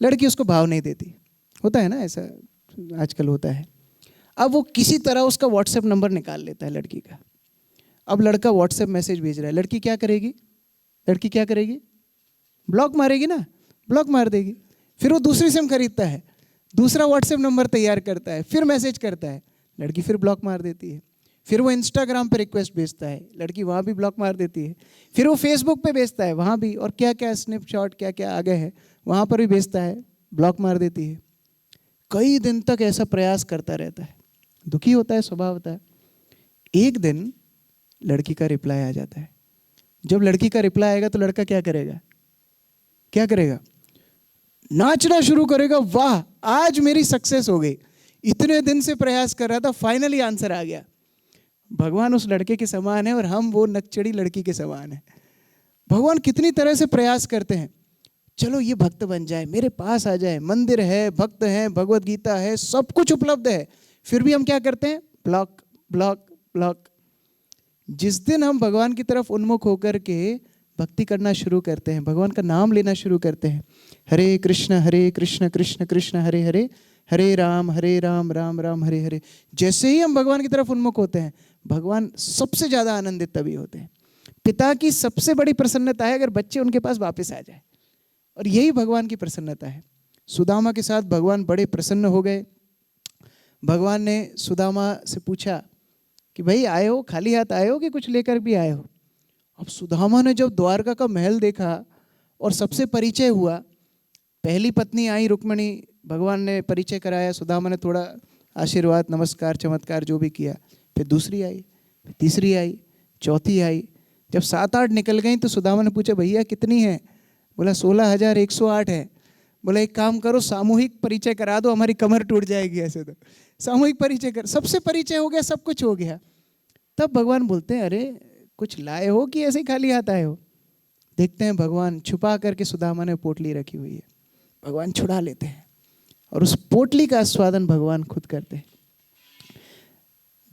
लड़की उसको भाव नहीं देती, होता है ना, ऐसा आजकल होता है। अब वो किसी तरह उसका व्हाट्सएप नंबर निकाल लेता है लड़की का। अब लड़का व्हाट्सएप मैसेज भेज रहा है, लड़की क्या करेगी? लड़की क्या करेगी? ब्लॉक मारेगी ना, ब्लॉक मार देगी। फिर वो दूसरी सिम खरीदता है, दूसरा व्हाट्सएप नंबर तैयार करता है, फिर मैसेज करता है, लड़की फिर ब्लॉक मार देती है। फिर वो इंस्टाग्राम पे रिक्वेस्ट भेजता है, लड़की वहाँ भी ब्लॉक मार देती है। फिर वो फेसबुक पे भेजता है, वहाँ भी, और क्या क्या स्नैपशॉट क्या क्या आ गए हैं वहाँ पर भी भेजता है, ब्लॉक मार देती है। कई दिन तक ऐसा प्रयास करता रहता है, दुखी होता है, स्वभाव होता है। एक दिन लड़की का रिप्लाई आ जाता है। जब लड़की का रिप्लाई आएगा तो लड़का क्या करेगा? क्या करेगा? नाचना शुरू करेगा, वाह आज मेरी सक्सेस हो गई, इतने दिन से प्रयास कर रहा था, फाइनली आंसर आ गया। भगवान उस लड़के के समान है और हम वो नकचड़ी लड़की के समान है। भगवान कितनी तरह से प्रयास करते हैं, चलो ये भक्त बन जाए, मेरे पास आ जाए, मंदिर है, भक्त है, भगवत गीता है, सब कुछ उपलब्ध है, फिर भी हम क्या करते हैं? Block block block. जिस दिन हम भगवान की तरफ उन्मुख होकर के भक्ति करना शुरू करते हैं, भगवान का नाम लेना शुरू करते हैं, हरे कृष्ण कृष्ण कृष्ण हरे हरे, हरे राम राम राम हरे हरे, जैसे ही हम भगवान की तरफ उन्मुख होते हैं, भगवान सबसे ज्यादा आनंदित तभी होते हैं। पिता की सबसे बड़ी प्रसन्नता है अगर बच्चे उनके पास वापस आ जाए, और यही भगवान की प्रसन्नता है। सुदामा के साथ भगवान बड़े प्रसन्न हो गए। भगवान ने सुदामा से पूछा कि भाई आए हो, खाली हाथ आए हो कि कुछ लेकर भी आए हो? अब सुदामा ने जब द्वारका का महल देखा और सबसे परिचय हुआ, पहली पत्नी आई रुक्मिणी, भगवान ने परिचय कराया, सुदामा ने थोड़ा आशीर्वाद नमस्कार चमत्कार जो भी किया, फिर दूसरी आई, फिर तीसरी आई, चौथी आई। जब 7-8 निकल गई तो सुदामा ने पूछा भैया कितनी है? बोला 16,108 है। बोला एक काम करो, सामूहिक परिचय करा दो, हमारी कमर टूट जाएगी ऐसे तो। सामूहिक परिचय कर, सबसे परिचय हो गया, सब कुछ हो गया। तब भगवान बोलते हैं अरे कुछ लाए हो कि ऐसे ही खाली हाथ आए हो? देखते हैं भगवान छुपा करके सुदामा ने पोटली रखी हुई है, भगवान छुड़ा लेते हैं और उस पोटली का आस्वादन भगवान खुद करते हैं।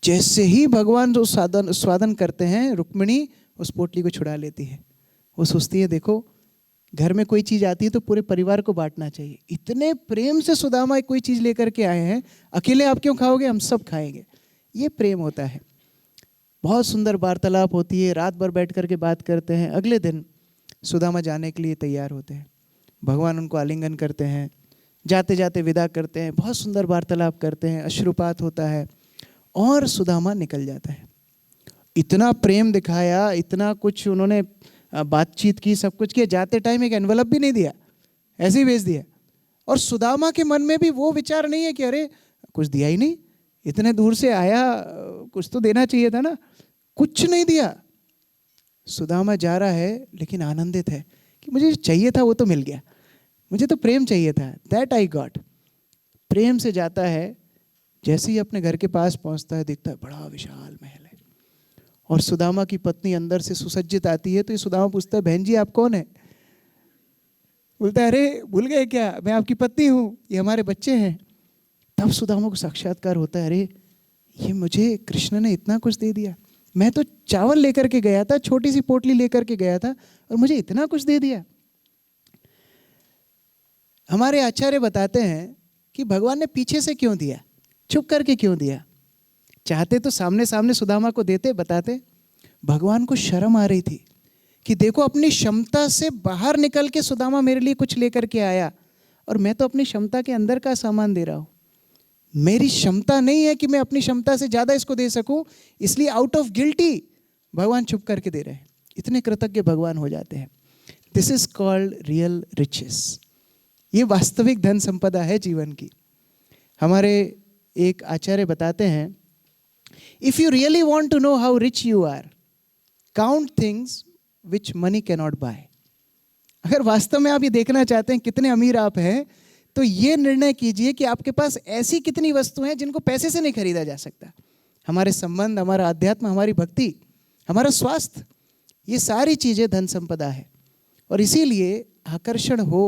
जैसे ही भगवान जो स्वादन करते हैं, रुक्मिणी उस पोटली को छुड़ा लेती है। वो सोचती है देखो घर में कोई चीज आती है तो पूरे परिवार को बांटना चाहिए, इतने प्रेम से सुदामा कोई चीज लेकर के आए हैं, अकेले आप क्यों खाओगे, हम सब खाएंगे। ये प्रेम होता है। बहुत सुंदर वार्तालाप होती है, रात भर बैठ करके बात करते हैं। अगले दिन सुदामा जाने के लिए तैयार होते हैं, भगवान उनको आलिंगन करते हैं, जाते जाते विदा करते हैं, बहुत सुंदर वार्तालाप करते हैं, अश्रुपात होता है और सुदामा निकल जाता है। इतना प्रेम दिखाया, इतना कुछ उन्होंने बातचीत की, सब कुछ किया, जाते टाइम एक एनवलप भी नहीं दिया, ऐसे ही भेज दिया। और सुदामा के मन में भी वो विचार नहीं है कि अरे कुछ दिया ही नहीं, इतने दूर से आया, कुछ तो देना चाहिए था ना, कुछ नहीं दिया। सुदामा जा रहा है लेकिन आनंदित है कि मुझे चाहिए था वो तो मिल गया, मुझे तो प्रेम चाहिए था, दैट आई गॉट। प्रेम से जाता है, जैसे ही अपने घर के पास पहुंचता है देखता है बड़ा विशाल महल है और सुदामा की पत्नी अंदर से सुसज्जित आती है। तो ये सुदामा पूछता है बहन जी आप कौन है? बोलता है अरे भूल गए क्या, मैं आपकी पत्नी हूँ, ये हमारे बच्चे हैं। तब सुदामा को साक्षात्कार होता है, अरे ये मुझे कृष्ण ने इतना कुछ दे दिया, मैं तो चावल लेकर के गया था, छोटी सी पोटली लेकर के गया था और मुझे इतना कुछ दे दिया। हमारे आचार्य बताते हैं कि भगवान ने पीछे से क्यों दिया, छुप करके क्यों दिया? चाहते तो सामने सामने सुदामा को देते, बताते। भगवान को शर्म आ रही थी कि देखो अपनी क्षमता से बाहर निकल के सुदामा मेरे लिए कुछ लेकर के आया और मैं तो अपनी क्षमता के अंदर का सामान दे रहा हूं। मेरी क्षमता नहीं है कि मैं अपनी क्षमता से ज्यादा इसको दे सकूं, इसलिए आउट ऑफ गिल्टी भगवान छुप करके दे रहे हैं। इतने कृतज्ञ भगवान हो जाते हैं। This is called real riches. ये वास्तविक धन संपदा है जीवन की। हमारे एक आचार्य बताते हैं, if you really want to know how rich you are, count things which money cannot buy. अगर वास्तव में आप ये देखना चाहते हैं कितने अमीर आप हैं, तो ये निर्णय कीजिए कि आपके पास ऐसी कितनी वस्तुएं हैं जिनको पैसे से नहीं खरीदा जा सकता। हमारे संबंध, हमारा अध्यात्म, हमारी भक्ति, हमारा स्वास्थ्य, ये सारी चीजें धन संपदा है। और इसीलिए आकर्षण हो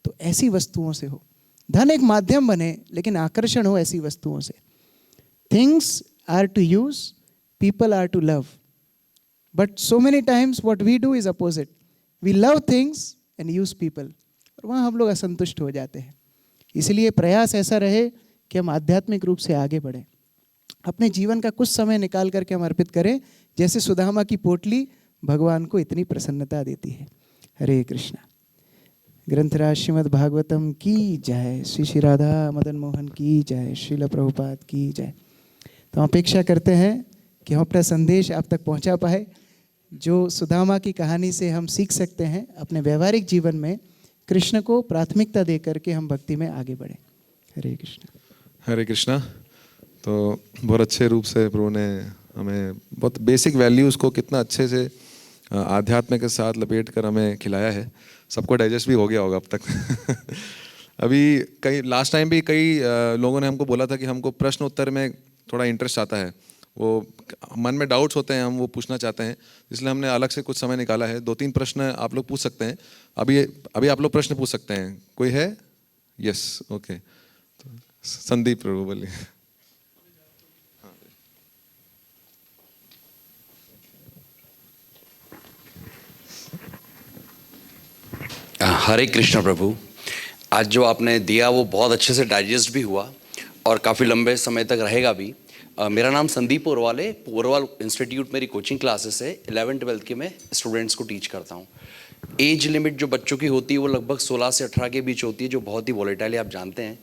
तो ऐसी वस्तुओं से हो। धन एक माध्यम बने लेकिन आकर्षण हो ऐसी वस्तुओं से। Things are to use, people are to love, but so many times what we do is opposite, we love things and use people, और वहाँ हम लोग असंतुष्ट हो जाते हैं। इसलिए प्रयास ऐसा रहे कि हम आध्यात्मिक रूप से आगे बढ़ें, अपने जीवन का कुछ समय निकाल करके हम अर्पित करें, जैसे सुदामा की पोटली भगवान को इतनी प्रसन्नता देती है। हरे कृष्णा। ग्रंथराज श्रीमद् भागवतम की जय, श्री श्री राधा मदन मोहन की जय, श्रील प्रभुपाद की जय। तो हम अपेक्षा करते हैं कि हम अपना संदेश आप तक पहुंचा पाए, जो सुदामा की कहानी से हम सीख सकते हैं अपने व्यवहारिक जीवन में कृष्ण को प्राथमिकता दे करके हम भक्ति में आगे बढ़ें। हरे कृष्णा। हरे कृष्णा। तो बहुत अच्छे रूप से प्रभु ने हमें बहुत बेसिक वैल्यूज़ को कितना अच्छे से आध्यात्म के साथ लपेट कर हमें खिलाया है। सबको डाइजेस्ट भी हो गया होगा अब तक। अभी कई लास्ट टाइम भी कई लोगों ने हमको बोला था कि हमको प्रश्न उत्तर में थोड़ा इंटरेस्ट आता है, वो मन में डाउट्स होते हैं, हम वो पूछना चाहते हैं, इसलिए हमने अलग से कुछ समय निकाला है। 2-3 प्रश्न आप लोग पूछ सकते हैं। अभी आप लोग प्रश्न पूछ सकते हैं। कोई है? Yes, okay. तो संदीप प्रभु बोलिए। हरे कृष्ण प्रभु। आज जो आपने दिया वो बहुत अच्छे से डाइजेस्ट भी हुआ और काफ़ी लंबे समय तक रहेगा भी। मेरा नाम संदीप पोरवाल है। पोरवाल इंस्टीट्यूट मेरी कोचिंग क्लासेस है। 11th-12th के मैं स्टूडेंट्स को टीच करता हूँ। एज लिमिट जो बच्चों की होती है वो लगभग 16 से 18 के बीच होती है, जो बहुत ही वॉलेटाइल है, आप जानते हैं।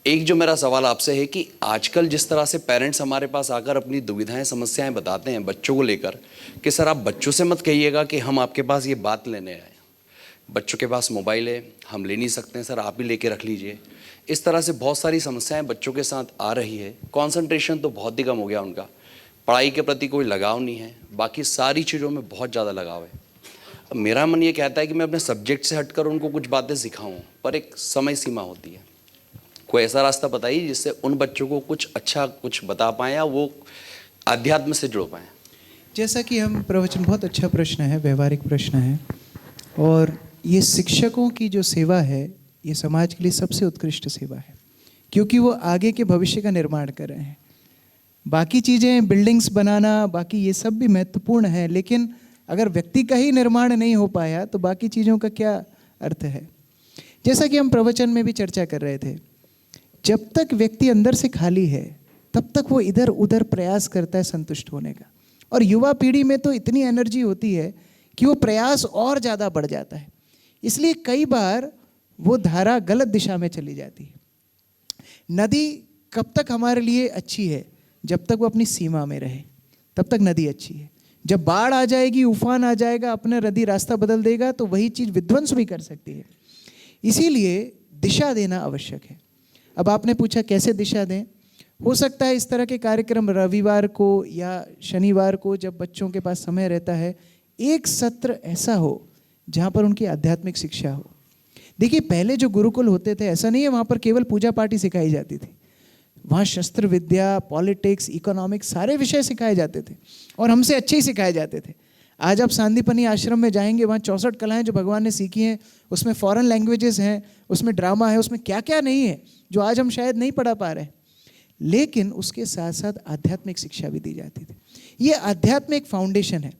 एक जो मेरा सवाल आपसे है कि आजकल जिस तरह से पेरेंट्स हमारे पास आकर अपनी दुविधाएं समस्याएं बताते हैं बच्चों को लेकर, कि सर आप बच्चों से मत कहिएगा कि हम आपके पास ये बात लेने आए, बच्चों के पास मोबाइल है, हम ले नहीं सकते हैं, सर आप ही लेके रख लीजिए। इस तरह से बहुत सारी समस्याएं बच्चों के साथ आ रही है। कंसंट्रेशन तो बहुत ही कम हो गया उनका, पढ़ाई के प्रति कोई लगाव नहीं है, बाकी सारी चीज़ों में बहुत ज़्यादा लगाव है। अब मेरा मन ये कहता है कि मैं अपने सब्जेक्ट से हटकर उनको कुछ बातें सिखाऊं, पर एक समय सीमा होती है। कोई ऐसा रास्ता बताइए जिससे उन बच्चों को कुछ अच्छा कुछ बता पाएँ या वो आध्यात्म से जुड़ पाएँ। जैसा कि हम प्रवचन, बहुत अच्छा प्रश्न है, व्यवहारिक प्रश्न है। और ये शिक्षकों की जो सेवा है, ये समाज के लिए सबसे उत्कृष्ट सेवा है, क्योंकि वो आगे के भविष्य का निर्माण कर रहे हैं। बाकी चीज़ें, बिल्डिंग्स बनाना, बाकी ये सब भी महत्वपूर्ण है, लेकिन अगर व्यक्ति का ही निर्माण नहीं हो पाया तो बाकी चीज़ों का क्या अर्थ है। जैसा कि हम प्रवचन में भी चर्चा कर रहे थे, जब तक व्यक्ति अंदर से खाली है तब तक वो इधर उधर प्रयास करता है संतुष्ट होने का। और युवा पीढ़ी में तो इतनी एनर्जी होती है कि वो प्रयास और ज़्यादा बढ़ जाता है, इसलिए कई बार वो धारा गलत दिशा में चली जाती है। नदी कब तक हमारे लिए अच्छी है? जब तक वो अपनी सीमा में रहे तब तक नदी अच्छी है। जब बाढ़ आ जाएगी, उफान आ जाएगा, अपना नदी रास्ता बदल देगा तो वही चीज़ विध्वंस भी कर सकती है। इसीलिए दिशा देना आवश्यक है। अब आपने पूछा कैसे दिशा दें। हो सकता है इस तरह के कार्यक्रम रविवार को या शनिवार को, जब बच्चों के पास समय रहता है, एक सत्र ऐसा हो जहाँ पर उनकी आध्यात्मिक शिक्षा हो। देखिए, पहले जो गुरुकुल होते थे, ऐसा नहीं है वहाँ पर केवल पूजा पाठ ही सिखाई जाती थी। वहाँ शस्त्र विद्या, पॉलिटिक्स, इकोनॉमिक्स, सारे विषय सिखाए जाते थे और हमसे अच्छे ही सिखाए जाते थे। आज आप सांदीपनी आश्रम में जाएंगे, वहाँ 64 कलाएँ जो भगवान ने सीखी हैं, उसमें फॉरेन लैंग्वेजेस हैं, उसमें ड्रामा है, उसमें क्या क्या नहीं है जो आज हम शायद नहीं पढ़ा पा रहे हैं। लेकिन उसके साथ साथ आध्यात्मिक शिक्षा भी दी जाती थी। ये आध्यात्मिक फाउंडेशन है।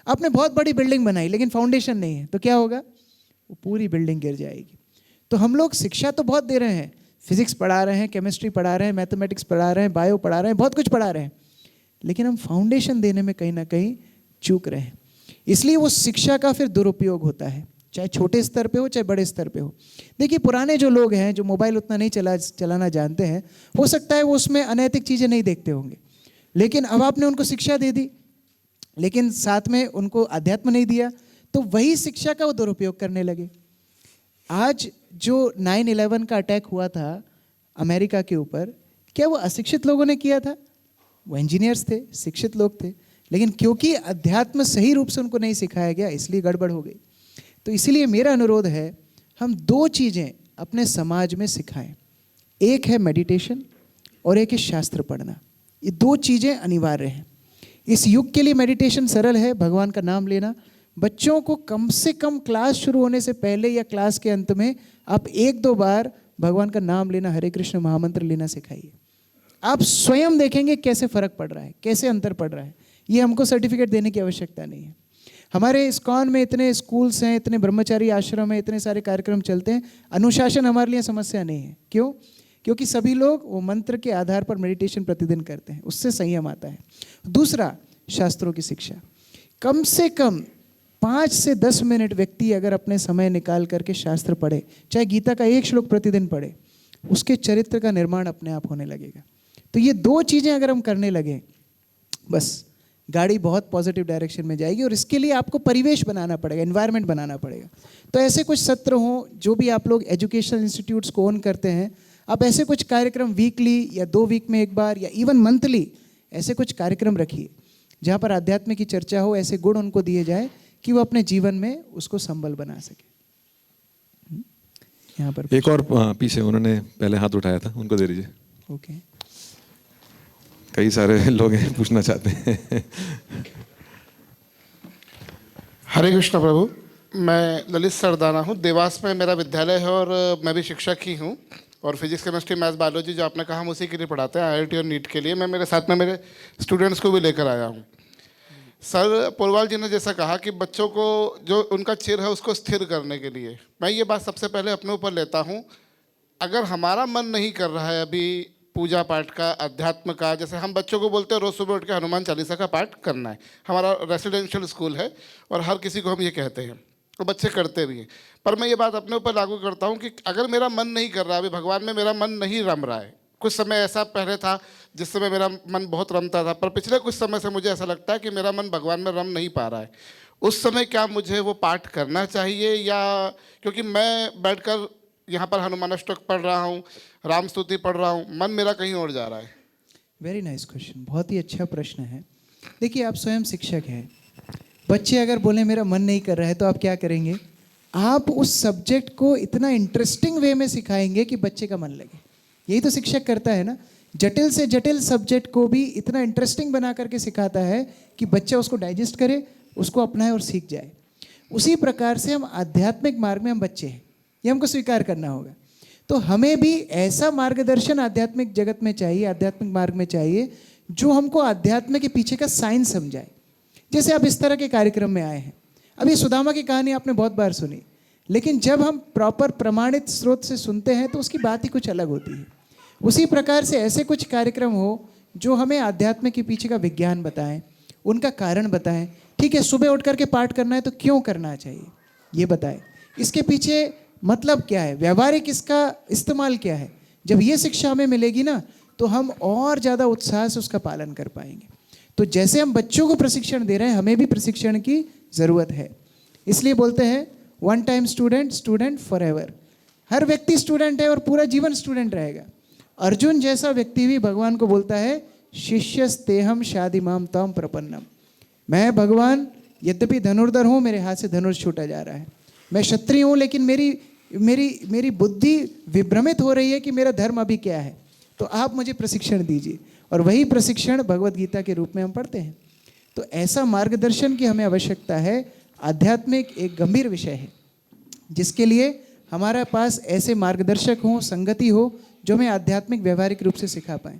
आपने बहुत बड़ी बिल्डिंग बनाई लेकिन फाउंडेशन नहीं है तो क्या होगा? वो पूरी बिल्डिंग गिर जाएगी। तो हम लोग शिक्षा तो बहुत दे रहे हैं, फिजिक्स पढ़ा रहे हैं, केमिस्ट्री पढ़ा रहे हैं, मैथमेटिक्स पढ़ा रहे हैं, बायो पढ़ा रहे हैं, बहुत कुछ पढ़ा रहे हैं, लेकिन हम फाउंडेशन देने में कहीं ना कहीं चूक रहे हैं। इसलिए वो शिक्षा का फिर दुरुपयोग होता है, चाहे छोटे स्तर पे हो चाहे बड़े स्तर पे हो। देखिए, पुराने जो लोग हैं जो मोबाइल उतना नहीं चलाना जानते हैं, हो सकता है वो उसमें अनैतिक चीज़ें नहीं देखते होंगे, लेकिन अब आपने उनको शिक्षा दे दी लेकिन साथ में उनको अध्यात्म नहीं दिया, तो वही शिक्षा का वो दुरुपयोग करने लगे। आज जो 9/11 का अटैक हुआ था अमेरिका के ऊपर, क्या वो अशिक्षित लोगों ने किया था? वो इंजीनियर्स थे, शिक्षित लोग थे, लेकिन क्योंकि अध्यात्म सही रूप से उनको नहीं सिखाया गया इसलिए गड़बड़ हो गई। तो इसीलिए मेरा अनुरोध है, हम 2 चीज़ें अपने समाज में सिखाएं। एक है मेडिटेशन और एक है शास्त्र पढ़ना। ये 2 चीज़ें अनिवार्य हैं। इस युग के लिए मेडिटेशन सरल है, भगवान का नाम लेना। बच्चों को कम से कम क्लास शुरू होने से पहले या क्लास के अंत में आप 1-2 बार भगवान का नाम लेना, हरे कृष्ण महामंत्र लेना सिखाइए। आप स्वयं देखेंगे कैसे फ़र्क पड़ रहा है, कैसे अंतर पड़ रहा है। ये हमको सर्टिफिकेट देने की आवश्यकता नहीं है। हमारे इस्कॉन में इतने स्कूल्स हैं, इतने ब्रह्मचारी आश्रम हैं, इतने सारे कार्यक्रम चलते हैं, अनुशासन हमारे लिए समस्या नहीं है। क्यों? क्योंकि सभी लोग वो मंत्र के आधार पर मेडिटेशन प्रतिदिन करते हैं, उससे संयम आता है। दूसरा, शास्त्रों की शिक्षा। कम से कम 5 से 10 मिनट व्यक्ति अगर अपने समय निकाल करके शास्त्र पढ़े, चाहे गीता का 1 श्लोक प्रतिदिन पढ़े, उसके चरित्र का निर्माण अपने आप होने लगेगा। तो ये 2 चीज़ें अगर हम करने लगें, बस गाड़ी बहुत पॉजिटिव डायरेक्शन में जाएगी। और इसके लिए आपको परिवेश बनाना पड़ेगा, एनवायरनमेंट बनाना पड़ेगा। तो ऐसे कुछ सत्र हों, जो भी आप लोग एजुकेशनल इंस्टीट्यूट्स को ओन करते हैं, आप ऐसे कुछ कार्यक्रम वीकली या 2 वीक में एक बार या इवन मंथली ऐसे कुछ कार्यक्रम रखिए जहाँ पर आध्यात्म की चर्चा हो, ऐसे गुण उनको दिए जाए कि वो अपने जीवन में उसको संबल बना सके। यहाँ पर एक और पीछे उन्होंने पहले हाथ उठाया था, उनको दे दीजिए। ओके। कई सारे लोग हैं पूछना चाहते हैं। हरे कृष्ण प्रभु, मैं ललित सरदाना हूँ। देवास में मेरा विद्यालय है और मैं भी शिक्षक ही हूँ। और फिजिक्स, केमिस्ट्री, मैथ्स, बायोलॉजी जो आपने कहा हम उसी के लिए पढ़ाते हैं, आईआईटी और नीट के लिए। मैं मेरे साथ में मेरे स्टूडेंट्स को भी लेकर आया हूँ। सर पोरवाल जी ने जैसा कहा कि बच्चों को जो उनका चिर है उसको स्थिर करने के लिए, मैं ये बात सबसे पहले अपने ऊपर लेता हूँ। अगर हमारा मन नहीं कर रहा है अभी पूजा पाठ का, अध्यात्म का, जैसे हम बच्चों को बोलते हैं रोज़ सुबह उठ के हनुमान चालीसा का पाठ करना है, हमारा रेसिडेंशियल स्कूल है और हर किसी को हम ये कहते हैं, तो बच्चे करते भी हैं। पर मैं ये बात अपने ऊपर लागू करता हूँ कि अगर मेरा मन नहीं कर रहा, अभी भगवान में मेरा मन नहीं रम रहा है, कुछ समय ऐसा पहले था जिस समय मेरा मन बहुत रमता था, पर पिछले कुछ समय से मुझे ऐसा लगता है कि मेरा मन भगवान में रम नहीं पा रहा है, उस समय क्या मुझे वो पाठ करना चाहिए? या क्योंकि मैं बैठकर यहाँ पर हनुमानाष्टक पढ़ रहा हूँ, राम स्तुति पढ़ रहा हूँ, मन मेरा कहीं और जा रहा है। वेरी नाइस क्वेश्चन, बहुत ही अच्छा प्रश्न है। देखिए, आप स्वयं शिक्षक हैं। बच्चे अगर बोले मेरा मन नहीं कर रहा है तो आप क्या करेंगे? आप उस सब्जेक्ट को इतना इंटरेस्टिंग वे में सिखाएंगे कि बच्चे का मन लगे। यही तो शिक्षक करता है ना, जटिल से जटिल सब्जेक्ट को भी इतना इंटरेस्टिंग बना करके सिखाता है कि बच्चा उसको डाइजेस्ट करे, उसको अपनाए और सीख जाए। उसी प्रकार से हम आध्यात्मिक मार्ग में हम बच्चे हैं, ये हमको स्वीकार करना होगा। तो हमें भी ऐसा मार्गदर्शन आध्यात्मिक जगत में चाहिए, आध्यात्मिक मार्ग में चाहिए, जो हमको आध्यात्म के पीछे का साइंस समझाए। जैसे आप इस तरह के कार्यक्रम में आए हैं, अभी सुदामा की कहानी आपने बहुत बार सुनी, लेकिन जब हम प्रॉपर प्रमाणित स्रोत से सुनते हैं तो उसकी बात ही कुछ अलग होती है। उसी प्रकार से ऐसे कुछ कार्यक्रम हो जो हमें आध्यात्म के पीछे का विज्ञान बताएं, उनका कारण बताएं। ठीक है, सुबह उठ करके पाठ करना है तो क्यों करना चाहिए ये बताएं, इसके पीछे मतलब क्या है, व्यवहारिक इसका इस्तेमाल क्या है। जब ये शिक्षा हमें मिलेगी ना तो हम और ज़्यादा उत्साह से उसका पालन कर पाएंगे। तो जैसे हम बच्चों को प्रशिक्षण दे रहे हैं, हमें भी प्रशिक्षण की ज़रूरत है। इसलिए बोलते हैं one time student, student forever. हर व्यक्ति स्टूडेंट है और पूरा जीवन स्टूडेंट रहेगा। अर्जुन जैसा व्यक्ति भी भगवान को बोलता है शिष्यस्तेहम शादिमाम ताम प्रपन्नम। मैं भगवान यद्यपि धनुर्धर हूँ, मेरे हाथ से धनुष छूटा जा रहा है, मैं क्षत्रिय हूँ, लेकिन मेरी बुद्धि विभ्रमित हो रही है कि मेरा धर्म अभी क्या है, तो आप मुझे प्रशिक्षण दीजिए। और वही प्रशिक्षण भगवत गीता के रूप में हम पढ़ते हैं। तो ऐसा मार्गदर्शन की हमें आवश्यकता है। आध्यात्मिक एक गंभीर विषय है जिसके लिए हमारे पास ऐसे मार्गदर्शक हों, संगति हो, जो हमें आध्यात्मिक व्यवहारिक रूप से सिखा पाएँ।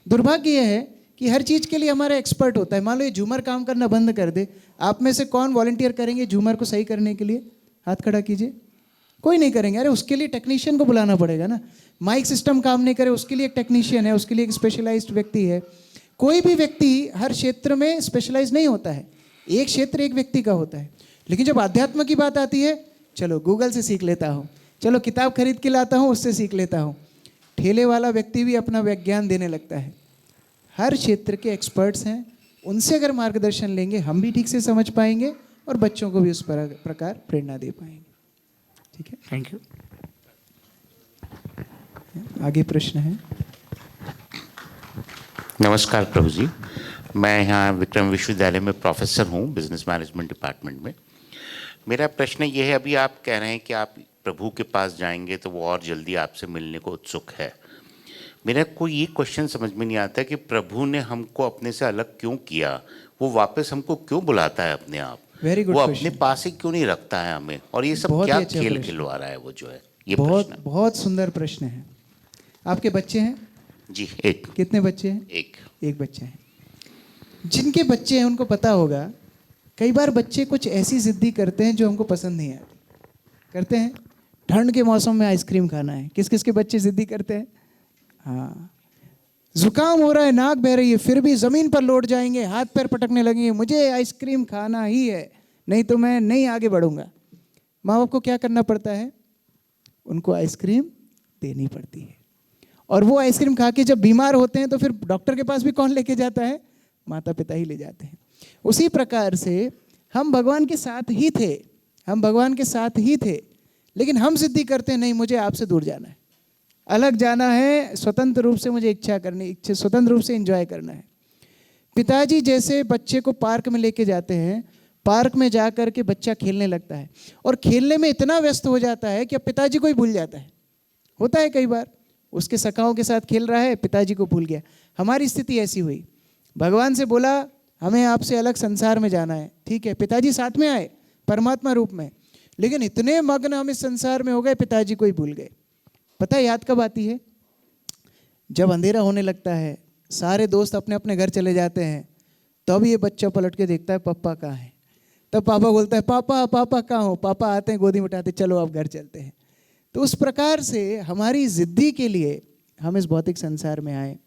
दुर्भाग्य यह है कि हर चीज़ के लिए हमारा एक्सपर्ट होता है। मान लो ये झूमर काम करना बंद कर दे, आप में से कौन वॉलंटियर करेंगे झूमर को सही करने के लिए? हाथ खड़ा कीजिए। कोई नहीं करेंगे। अरे उसके लिए टेक्नीशियन को बुलाना पड़ेगा ना। माइक सिस्टम काम नहीं करे, उसके लिए एक टेक्नीशियन है, उसके लिए एक स्पेशलाइज्ड व्यक्ति है। कोई भी व्यक्ति हर क्षेत्र में स्पेशलाइज नहीं होता है, एक क्षेत्र एक व्यक्ति का होता है। लेकिन जब अध्यात्म की बात आती है, चलो गूगल से सीख लेता हूँ, चलो किताब खरीद के लाता हूँ, उससे सीख लेता हूँ। ठेले वाला व्यक्ति भी अपना विज्ञान देने लगता है। हर क्षेत्र के एक्सपर्ट्स हैं, उनसे अगर मार्गदर्शन लेंगे हम भी ठीक से समझ पाएंगे और बच्चों को भी उस प्रकार प्रेरणा दे पाएंगे। ठीक है, थैंक यू। आगे प्रश्न है। नमस्कार प्रभु जी, मैं यहाँ विक्रम विश्वविद्यालय में प्रोफेसर हूँ, बिजनेस मैनेजमेंट डिपार्टमेंट में। मेरा प्रश्न ये है, अभी आप कह रहे हैं कि आप प्रभु के पास जाएंगे तो वो और जल्दी आपसे मिलने को उत्सुक है। मेरा कोई ये क्वेश्चन समझ में नहीं आता कि प्रभु ने हमको अपने से अलग क्यों किया, वो वापस हमको क्यों बुलाता है अपने आप, वेरी गुड वो क्वेश्चन। अपने पास ही क्यों नहीं रखता है हमें, और ये सब बहुत क्या ही अच्छा खेल प्रश्न। खिलवा रहा है वो जो है, ये बहुत प्रश्न। बहुत सुंदर प्रश्न है। आपके बच्चे हैं? जी एक। कितने बच्चे हैं? एक बच्चा है। जिनके बच्चे हैं उनको पता होगा, कई बार बच्चे कुछ ऐसी जिद्दी करते हैं जो हमको पसंद नहीं आती। करते हैं, ठंड के मौसम में आइसक्रीम खाना है। किस किस के बच्चे जिद्दी करते हैं? हाँ, जुकाम हो रहा है, नाक बह रही है, फिर भी ज़मीन पर लौट जाएंगे, हाथ पैर पटकने लगेंगे, मुझे आइसक्रीम खाना ही है, नहीं तो मैं नहीं आगे बढ़ूंगा। माँ बाप को क्या करना पड़ता है? उनको आइसक्रीम देनी पड़ती है। और वो आइसक्रीम खा के जब बीमार होते हैं तो फिर डॉक्टर के पास भी कौन लेके जाता है? माता पिता ही ले जाते हैं। उसी प्रकार से हम भगवान के साथ ही थे, हम भगवान के साथ ही थे, लेकिन हम जिद्दी करते हैं नहीं मुझे आपसे दूर जाना है, अलग जाना है, स्वतंत्र रूप से मुझे स्वतंत्र रूप से एंजॉय करना है। पिताजी जैसे बच्चे को पार्क में लेके जाते हैं, पार्क में जा कर के बच्चा खेलने लगता है और खेलने में इतना व्यस्त हो जाता है कि अब पिताजी को ही भूल जाता है। होता है कई बार, उसके सखाओं के साथ खेल रहा है, पिताजी को भूल गया। हमारी स्थिति ऐसी हुई, भगवान से बोला हमें आपसे अलग संसार में जाना है, ठीक है, पिताजी साथ में आए परमात्मा रूप में, लेकिन इतने मग्न हम इस संसार में हो गए पिताजी को ही भूल गए। पता है याद कब आती है? जब अंधेरा होने लगता है, सारे दोस्त अपने अपने घर चले जाते हैं, तब ये बच्चा पलट के देखता है पापा कहाँ है। तब पापा बोलता है पापा पापा कहाँ हो, पापा आते हैं गोदी में उठाते, चलो अब घर चलते हैं। तो उस प्रकार से हमारी जिद्दी के लिए हम इस भौतिक संसार में आए,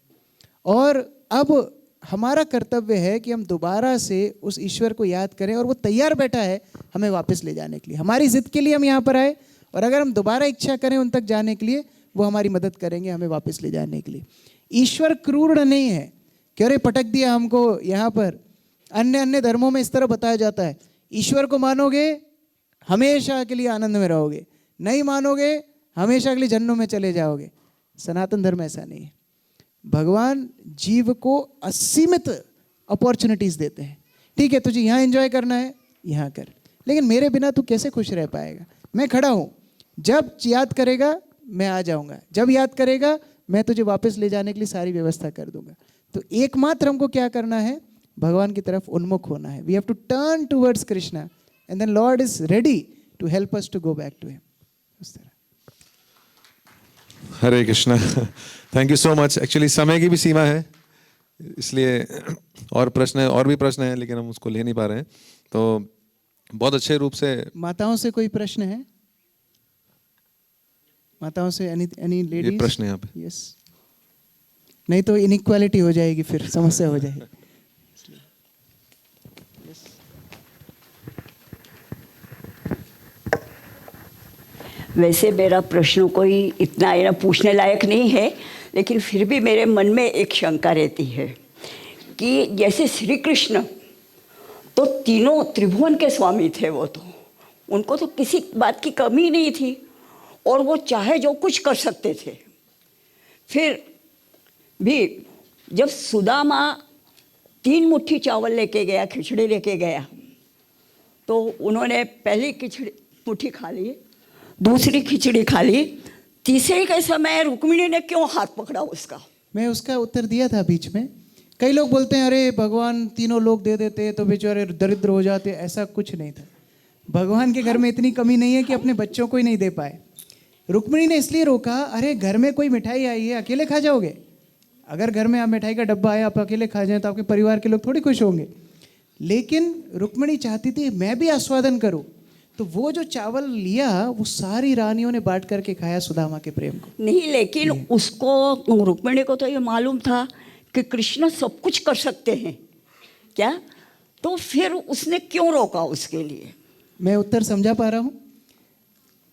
और अब हमारा कर्तव्य है कि हम दोबारा से उस ईश्वर को याद करें, और वो तैयार बैठा है हमें वापस ले जाने के लिए। हमारी जिद के लिए हम यहाँ पर आए, और अगर हम दोबारा इच्छा करें उन तक जाने के लिए, वो हमारी मदद करेंगे हमें वापस ले जाने के लिए। ईश्वर क्रूर नहीं है कि अरे पटक दिया हमको यहाँ पर। अन्य अन्य धर्मों में इस तरह बताया जाता है, ईश्वर को मानोगे हमेशा के लिए आनंद में रहोगे, नहीं मानोगे हमेशा के लिए जन्नों में चले जाओगे। सनातन धर्म ऐसा नहीं है। भगवान जीव को असीमित अपॉर्चुनिटीज देते हैं। ठीक है, तुझे यहाँ एंजॉय करना है यहाँ कर, लेकिन मेरे बिना तू कैसे खुश रह पाएगा? मैं खड़ा हूँ, जब याद करेगा मैं आ जाऊँगा, जब याद करेगा मैं तुझे वापस ले जाने के लिए सारी व्यवस्था कर दूंगा। तो एकमात्र हमको क्या करना है? भगवान की तरफ उन्मुख होना है। We have to turn towards Krishna and then lord is ready to help us to go back to him. उस तरह। Hare Krishna. Thank you so much. Actually समय की भी सीमा है, इसलिए और भी प्रश्न हैं, लेकिन हम उसको ले नहीं पा रहे हैं। तो बहुत अच्छे रूप से माताओं से कोई प्रश्न है? माताओं से एनी लेडीज? ये प्रश्न है यहाँ पे। यस, नहीं तो इनइक्वालिटी हो जाएगी, फिर समस्या हो जाएगी। वैसे मेरा प्रश्न कोई इतना ना पूछने लायक नहीं है, लेकिन फिर भी मेरे मन में एक शंका रहती है कि जैसे श्री कृष्ण तो तीनों त्रिभुवन के स्वामी थे, वो तो उनको तो किसी बात की कमी नहीं थी, और वो चाहे जो कुछ कर सकते थे। फिर भी जब सुदामा 3 मुट्ठी चावल लेके गया, खिचड़ी लेके गया, तो उन्होंने पहली मुट्ठी खा ली, दूसरी खिचड़ी खा ली, तीसरे के समय रुक्मिणी ने क्यों हाथ पकड़ा उसका? मैं उसका उत्तर दिया था बीच में। कई लोग बोलते हैं अरे भगवान तीनों लोग दे देते तो बेचारे दरिद्र हो जाते। ऐसा कुछ नहीं था। भगवान के घर में इतनी कमी नहीं है कि अपने बच्चों को ही नहीं दे पाए। रुक्मिणी ने इसलिए रोका, अरे घर में कोई मिठाई आई है, अकेले खा जाओगे? अगर घर में आप मिठाई का डब्बा आया, आप अकेले खा जाए तो आपके परिवार के लोग थोड़ी खुश होंगे। लेकिन रुक्मिणी चाहती थी मैं भी आस्वादन करूं, तो वो जो चावल लिया वो सारी रानियों ने बांट करके खाया सुदामा के प्रेम को। नहीं, लेकिन उसको, रुक्मिणी को तो ये मालूम था कि कृष्ण सब कुछ कर सकते हैं क्या, तो फिर उसने क्यों रोका उसके लिए? मैं उत्तर समझा पा रहा हूँ।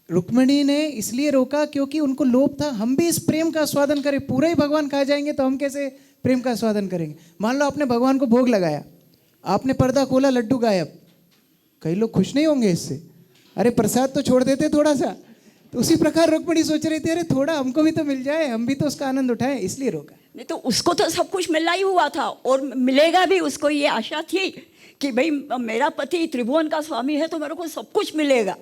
रुक्मिणी ने इसलिए रोका क्योंकि उनको लोभ था हम भी इस प्रेम का आस्वादन करें। पूरा ही भगवान खा जाएंगे तो हम कैसे प्रेम का आस्वादन करेंगे? मान लो आपने भगवान को भोग लगाया, आपने पर्दा खोला, लड्डू गायब, कई लोग खुश नहीं होंगे इससे। अरे प्रसाद तो छोड़ देते थोड़ा सा। तो उसी प्रकार रुक्मिणी सोच रही थी अरे थोड़ा हमको भी तो मिल जाए, हम भी तो उसका आनंद उठाएं, इसलिए रोका। नहीं तो उसको तो सब कुछ मिला ही हुआ था, और मिलेगा भी। उसको ये आशा थी कि भाई मेरा पति त्रिभुवन का स्वामी है तो मेरे को सब कुछ मिलेगा।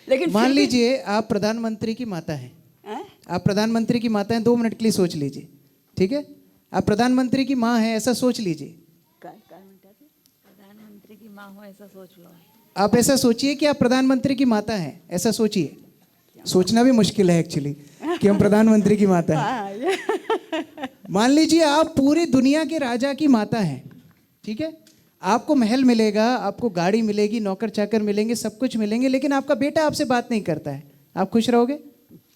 लेकिन मान लीजिए आप प्रधानमंत्री की माता हैं, आप प्रधानमंत्री की माता हैं, 2 मिनट के लिए सोच लीजिए, ठीक है? आप प्रधानमंत्री की माँ हैं, ऐसा सोच लीजिए। प्रधानमंत्री की माँ हो ऐसा सोच लो। आप ऐसा सोचिए कि आप प्रधानमंत्री की माता हैं, ऐसा सोचिए। सोचना भी मुश्किल है एक्चुअली कि हम प्रधानमंत्री की माता हैं। मान लीजिए आप पूरी दुनिया के राजा की माता हैं, ठीक है? आपको महल मिलेगा, आपको गाड़ी मिलेगी, नौकर चाकर मिलेंगे, सब कुछ मिलेंगे, लेकिन आपका बेटा आपसे बात नहीं करता है, आप खुश रहोगे?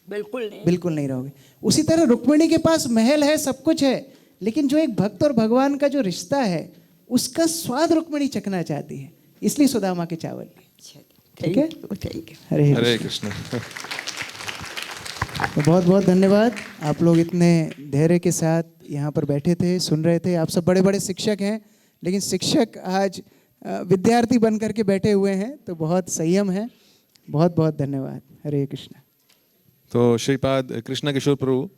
बिल्कुल नहीं, बिल्कुल नहीं रहोगे। उसी तरह रुक्मिणी के पास महल है, सब कुछ है, लेकिन जो एक भक्त और भगवान का जो रिश्ता है उसका स्वाद रुक्मिणी चखना चाहती है, इसलिए सुदामा के चावल। ठीक है, हरे कृष्ण। तो बहुत बहुत धन्यवाद। आप लोग इतने धैर्य के साथ यहाँ पर बैठे थे, सुन रहे थे। आप सब बड़े बड़े शिक्षक हैं, लेकिन शिक्षक आज विद्यार्थी बन करके बैठे हुए हैं, तो बहुत संयम है। बहुत बहुत धन्यवाद। हरे कृष्ण। तो श्रीपाद कृष्ण किशोर प्रभु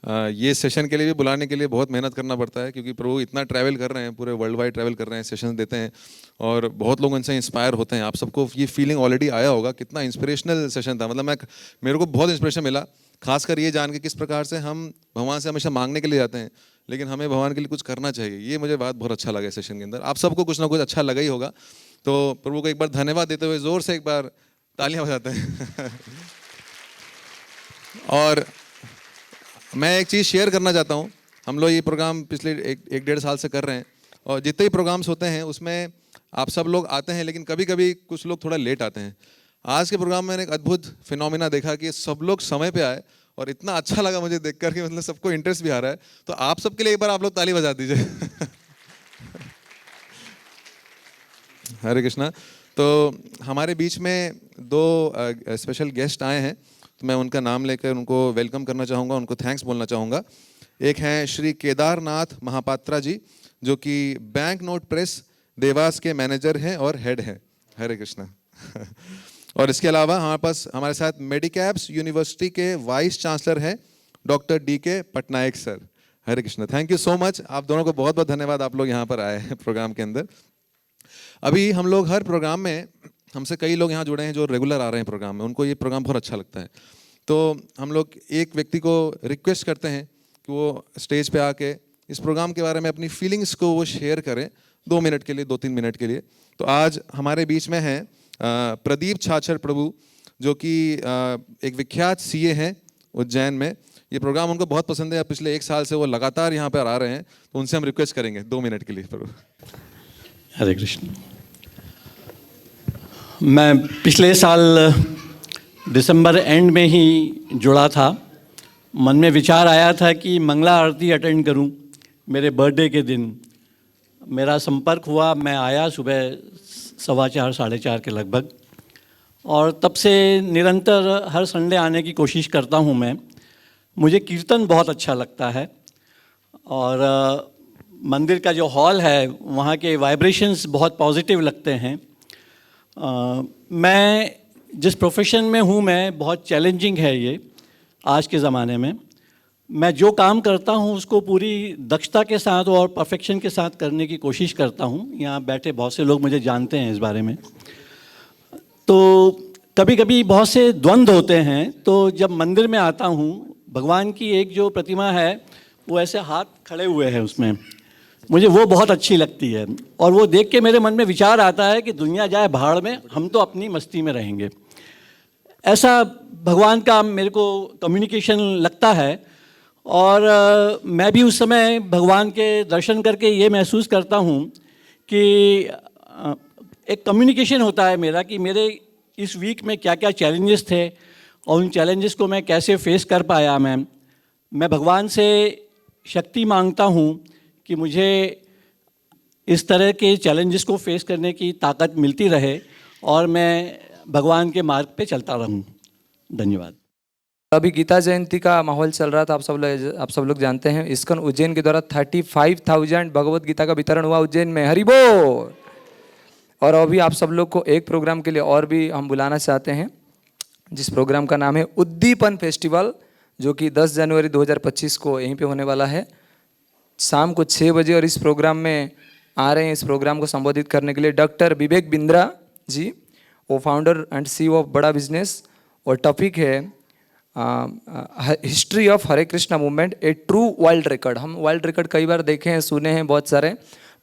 ये सेशन के लिए भी बुलाने के लिए बहुत मेहनत करना पड़ता है, क्योंकि प्रभु इतना ट्रैवल कर रहे हैं, पूरे वर्ल्ड वाइड ट्रैवल कर रहे हैं, सेशन देते हैं और बहुत लोग उनसे इंस्पायर होते हैं। आप सबको ये फीलिंग ऑलरेडी आया होगा, कितना इंस्पिरेशनल सेशन था। मतलब मेरे को बहुत इंस्पिरेशन मिला, खासकर ये जान के किस प्रकार से हम भगवान से हमेशा मांगने के लिए जाते हैं, लेकिन हमें भगवान के लिए कुछ करना चाहिए। ये मुझे बात बहुत अच्छा लगा सेशन के अंदर। आप सबको कुछ ना कुछ अच्छा लगा ही होगा, तो प्रभु को एक बार धन्यवाद देते हुए जोर से एक बार तालियां बजाते हैं। और मैं एक चीज़ शेयर करना चाहता हूँ। हम लोग ये प्रोग्राम पिछले एक डेढ़ साल से कर रहे हैं, और जितने भी प्रोग्राम्स होते हैं उसमें आप सब लोग आते हैं, लेकिन कभी कभी कुछ लोग थोड़ा लेट आते हैं। आज के प्रोग्राम में मैंने एक अद्भुत फिनोमिना देखा कि सब लोग समय पे आए, और इतना अच्छा लगा मुझे देखकर कि मतलब सबको इंटरेस्ट भी आ रहा है। तो आप सबके लिए एक बार आप लोग ताली बजा दीजिए। हरे कृष्णा। तो हमारे बीच में दो स्पेशल गेस्ट आए हैं, तो मैं उनका नाम लेकर उनको वेलकम करना चाहूँगा, उनको थैंक्स बोलना चाहूँगा। एक हैं श्री केदारनाथ महापात्रा जी, जो कि बैंक नोट प्रेस देवास के मैनेजर हैं और हेड हैं। हरे कृष्णा। और इसके अलावा हमारे साथ मेडिकैप्स यूनिवर्सिटी के वाइस चांसलर हैं doctor DK Patnaik sir. Hare Krishna. Thank you so much, आप दोनों को बहुत बहुत धन्यवाद, आप लोग यहाँ पर आए हैं प्रोग्राम के अंदर। अभी हम लोग हर प्रोग्राम में, हमसे कई लोग यहाँ जुड़े हैं जो रेगुलर आ रहे हैं प्रोग्राम में, उनको ये प्रोग्राम बहुत अच्छा लगता है। तो हम लोग एक व्यक्ति को रिक्वेस्ट करते हैं कि वो स्टेज पे आके इस प्रोग्राम के बारे में अपनी फीलिंग्स को वो शेयर करें 2 मिनट के लिए, 2-3 मिनट के लिए। तो आज हमारे बीच में हैं प्रदीप छाछर प्रभु, जो कि एक विख्यात CA हैं उज्जैन में। ये प्रोग्राम उनको बहुत पसंद है, पिछले 1 साल से वो लगातार यहाँ पर आ रहे हैं, तो उनसे हम रिक्वेस्ट करेंगे 2 मिनट के लिए प्रभु। हरे कृष्ण। मैं पिछले साल दिसंबर एंड में ही जुड़ा था। मन में विचार आया था कि मंगला आरती अटेंड करूं मेरे बर्थडे के दिन। मेरा संपर्क हुआ, मैं आया सुबह 4:15 साढ़े 4 के लगभग, और तब से निरंतर हर संडे आने की कोशिश करता हूं मैं। मुझे कीर्तन बहुत अच्छा लगता है, और मंदिर का जो हॉल है वहाँ के वाइब्रेशंस बहुत पॉजिटिव लगते हैं। मैं जिस प्रोफेशन में हूँ, मैं बहुत चैलेंजिंग है ये आज के ज़माने में। मैं जो काम करता हूँ उसको पूरी दक्षता के साथ और परफेक्शन के साथ करने की कोशिश करता हूँ। यहाँ बैठे बहुत से लोग मुझे जानते हैं इस बारे में। तो कभी कभी बहुत से द्वंद्व होते हैं, तो जब मंदिर में आता हूँ, भगवान की एक जो प्रतिमा है वो ऐसे हाथ खड़े हुए हैं, उसमें मुझे वो बहुत अच्छी लगती है, और वो देख के मेरे मन में विचार आता है कि दुनिया जाए भाड़ में, हम तो अपनी मस्ती में रहेंगे। ऐसा भगवान का मेरे को कम्युनिकेशन लगता है, और मैं भी उस समय भगवान के दर्शन करके ये महसूस करता हूँ कि एक कम्युनिकेशन होता है मेरा, कि मेरे इस वीक में क्या क्या चैलेंजेस थे और उन चैलेंजेस को मैं कैसे फेस कर पाया। मैं भगवान से शक्ति मांगता हूँ कि मुझे इस तरह के चैलेंजेस को फेस करने की ताकत मिलती रहे और मैं भगवान के मार्ग पे चलता रहूं। धन्यवाद। अभी गीता जयंती का माहौल चल रहा था, आप सब लोग जानते हैं। इस्कॉन उज्जैन के द्वारा 35,000 भगवत गीता का वितरण हुआ उज्जैन में। हरि बोल। और अभी आप सब लोग को एक प्रोग्राम के लिए और भी हम बुलाना चाहते हैं, जिस प्रोग्राम का नाम है उद्दीपन फेस्टिवल, जो कि 10 जनवरी 2025 को यहीं पे होने वाला है शाम को 6 बजे। और इस प्रोग्राम में आ रहे हैं, इस प्रोग्राम को संबोधित करने के लिए डॉक्टर विवेक बिंद्रा जी, वो फाउंडर एंड CEO ऑफ बड़ा बिजनेस। और टॉपिक है history of Hare Krishna movement, A true world record. हम वर्ल्ड रिकॉर्ड कई बार देखे हैं, सुने हैं बहुत सारे,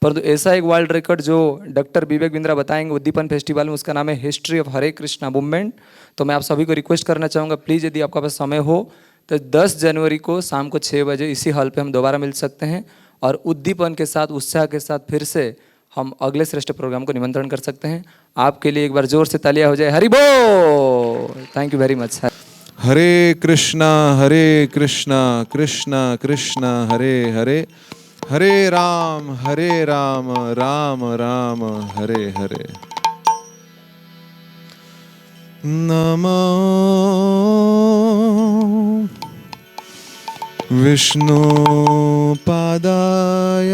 परंतु ऐसा एक वर्ल्ड रिकॉर्ड जो डॉक्टर विवेक बिंद्रा बताएंगे उद्दीपन फेस्टिवल में, उसका नाम है history of Hare Krishna movement. तो मैं आप सभी को रिक्वेस्ट करना चाहूँगा, प्लीज़ यदि आपका पास समय हो तो 10 जनवरी को शाम को 6 बजे इसी हॉल पे हम दोबारा मिल सकते हैं, और उद्दीपन के साथ, उत्साह के साथ फिर से हम अगले श्रेष्ठ प्रोग्राम को निमंत्रण कर सकते हैं। आपके लिए एक बार जोर से तालियां हो जाए। हरि बोल। Thank you very much. Hare Krishna Krishna Krishna Hare Hare, Hare Ram Ram Ram Hare Hare. नमो विष्णु पादाय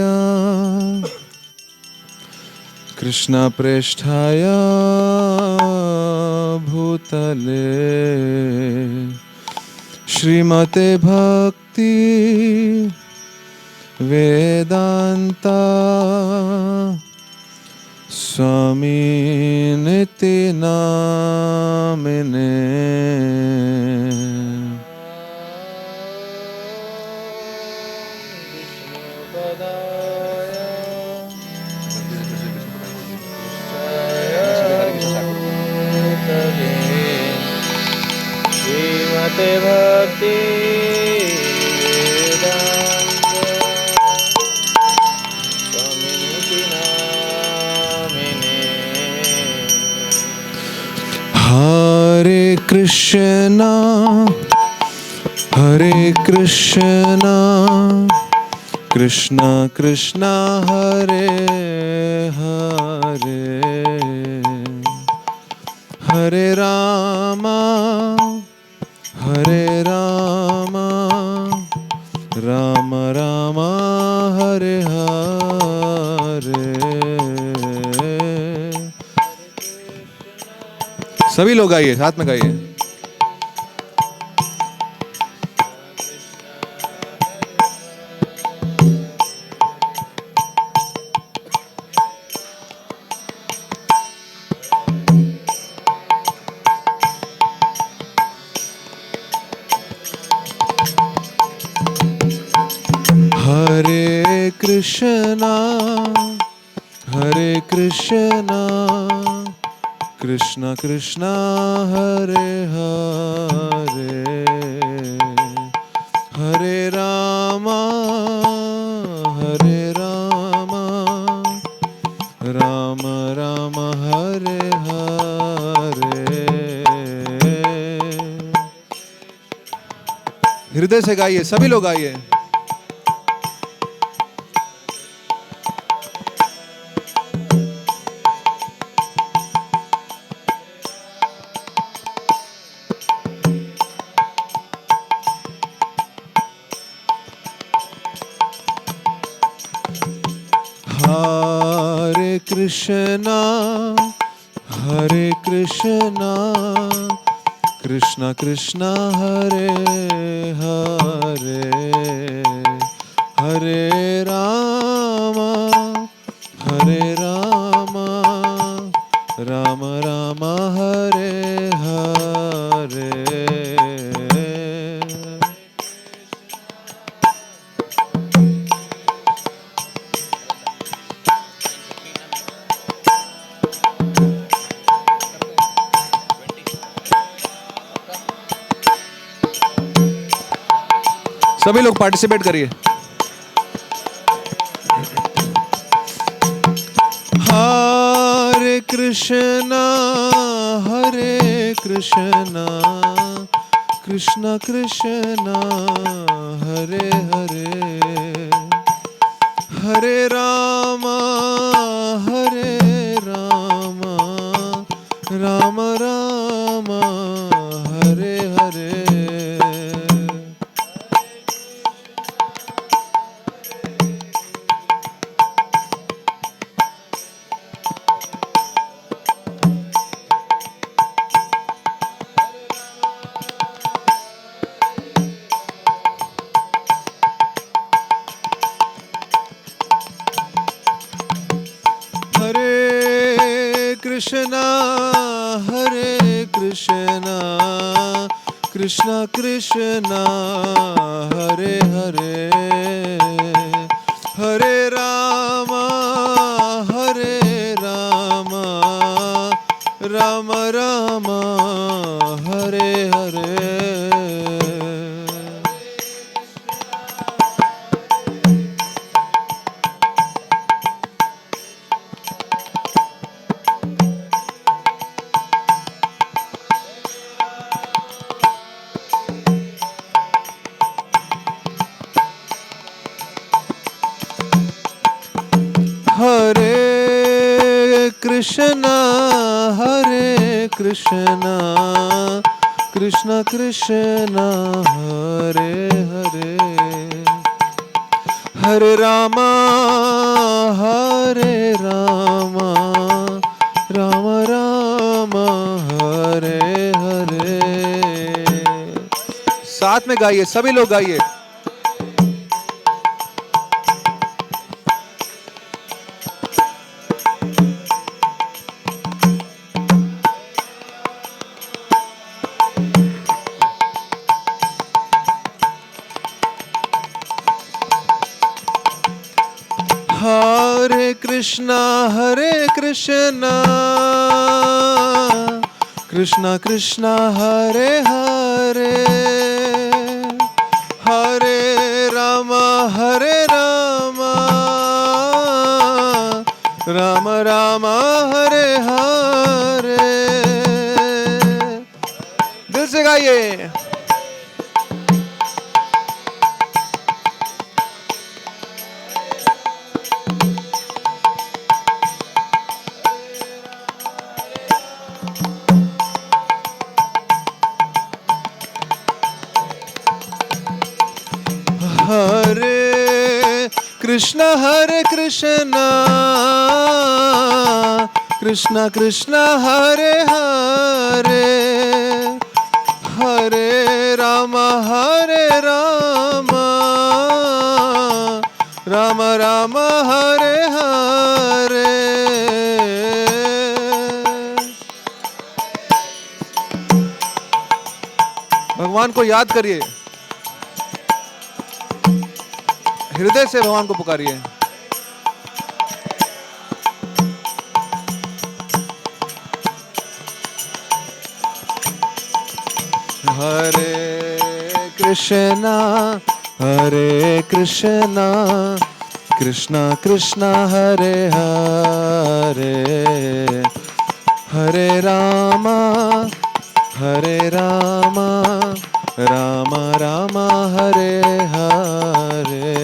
कृष्ण प्रेष्ठाय भूतले श्रीमते भक्त वेदांता स्वामी निति नामिने। श्रीमते भक्ति हरे कृष्णा कृष्णा कृष्णा हरे हरे, हरे रामा राम राम हरे हरे। सभी लोग गाइए, साथ में गाइए। हरे कृष्णा कृष्णा कृष्णा हरे हरे, हरे रामा राम राम हरे हरे। हृदय से गाइए, सभी लोग गाइए। हरे कृष्णा कृष्णा कृष्णा हरे हरे, हरे रामा राम राम हरे हरे। सभी लोग पार्टिसिपेट करिए। हरे कृष्णा कृष्णा कृष्णा हरे हरे, हरे रामा राम राम हरे हरे। कृष्णा कृष्णा कृष्णा हरे हरे, हरे रामा राम राम हरे हरे। हरे कृष्णा कृष्णा कृष्णा हरे हरे, हरे रामा राम राम हरे हरे। साथ में गाइए, सभी लोग गाइए। कृष्णा हरे कृष्णा कृष्णा कृष्णा हरे हरे हरे राम राम राम हरे हरे। दिल से गाइए। हरे कृष्णा कृष्णा कृष्णा हरे हरे हरे राम राम राम हरे हरे। भगवान को याद करिए, हृदय से भगवान को पुकारिए। हरे कृष्णा कृष्णा कृष्णा हरे हरे हरे राम राम राम हरे हरे।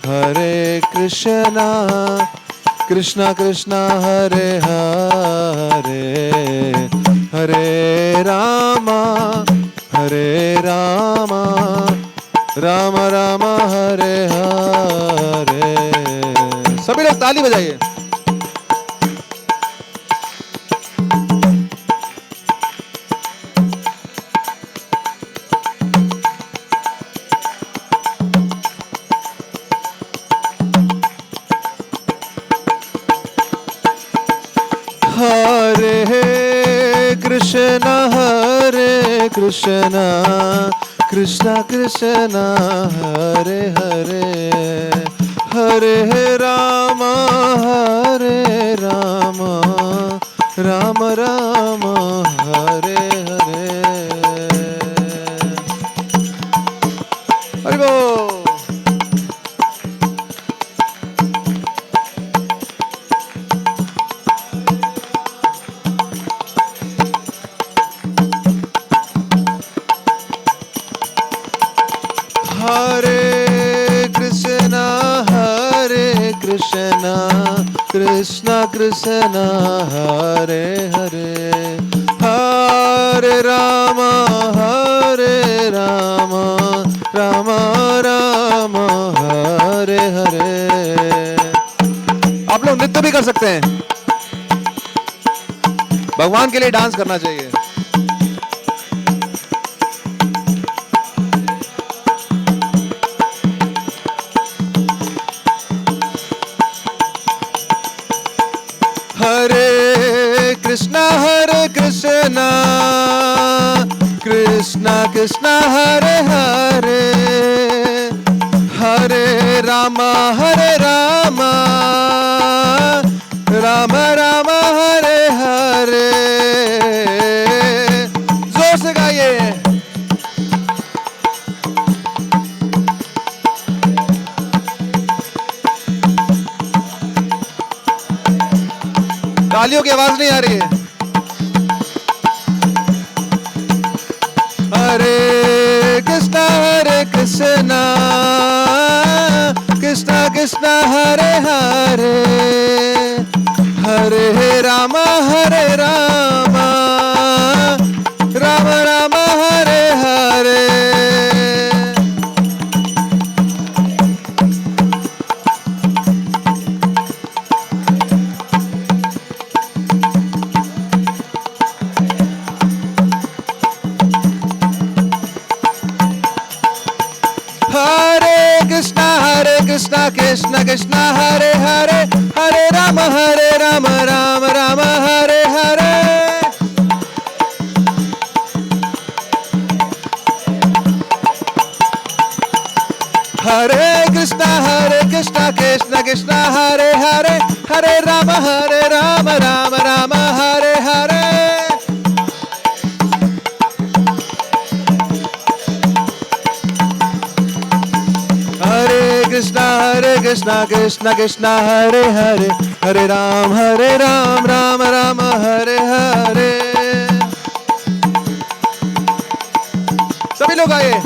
हरे कृष्णा कृष्णा कृष्णा हरे हरे हरे राम राम राम हरे हरे। सभी लोग ताली बजाइए। हरे कृष्णा कृष्णा कृष्णा हरे हरे हरे राम राम राम हरे हरे। हरि बोल। हरे कृष्णा कृष्णा कृष्णा हरे हरे हरे राम राम राम हरे हरे। आप लोग नृत्य भी कर सकते हैं, भगवान के लिए डांस करना चाहिए। हरे कृष्णा कृष्णा कृष्णा हरे हरे हरे राम राम राम हरे हरे। जोर से गाइए। तालियों की आवाज नहीं आ रही है। हरे कृष्णा कृष्णा कृष्णा हरे हरे हरे राम राम राम हरे हरे। कृष्ण कृष्ण हरे हरे हरे राम राम राम हरे हरे हरे कृष्ण कृष्ण कृष्ण हरे हरे हरे राम राम राम हरे हरे हरे कृष्ण कृष्ण कृष्ण हरे हरे हरे राम राम राम हरे हरे। सभी लोग आइए।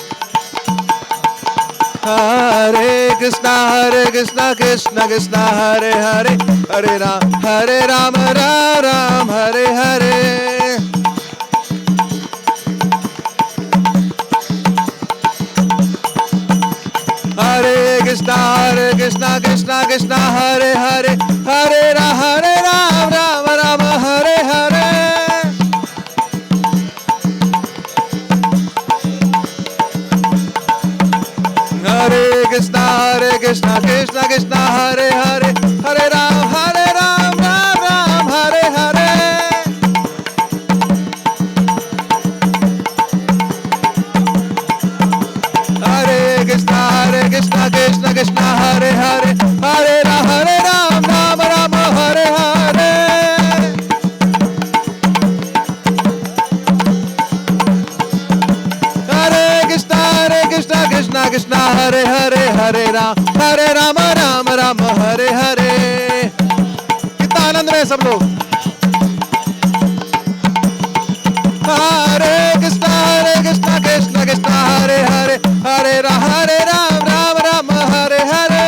हरे कृष्ण कृष्ण कृष्ण हरे हरे हरे राम राम हरे हरे। हरे कृष्ण कृष्ण कृष्ण हरे हरे हरे राम राम हरे हरे। हरे कृष्ण कृष्ण कृष्ण हरे हरे हरे राम राम हरे हरे। हरे कृष्ण कृष्ण कृष्ण हरे हरे हरे राम राम हरे हरे। हरे कृष्ण कृष्ण कृष्ण हरे हरे हरे राम राम हरे हरे। कितना आनंद में सब लोग। हरे कृष्ण कृष्ण कृष्ण हरे हरे हरे राम राम हरे हरे।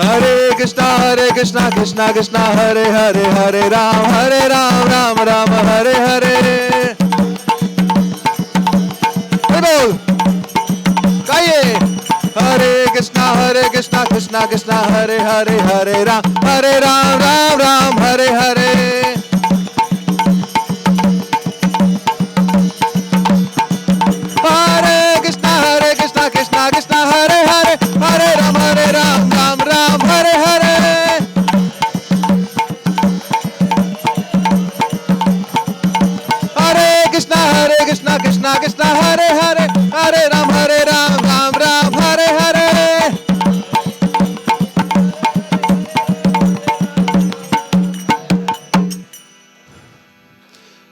हरे कृष्ण कृष्ण कृष्ण हरे हरे हरे राम राम हरे हरे। बोल गाइए। हरे कृष्ण कृष्ण कृष्ण हरे हरे हरे राम राम हरे हरे। हरे कृष्ण कृष्ण कृष्ण हरे हरे हरे राम राम हरे हरे। हरे कृष्ण कृष्ण कृष्ण हरे हरे हरे राम राम हरे हरे।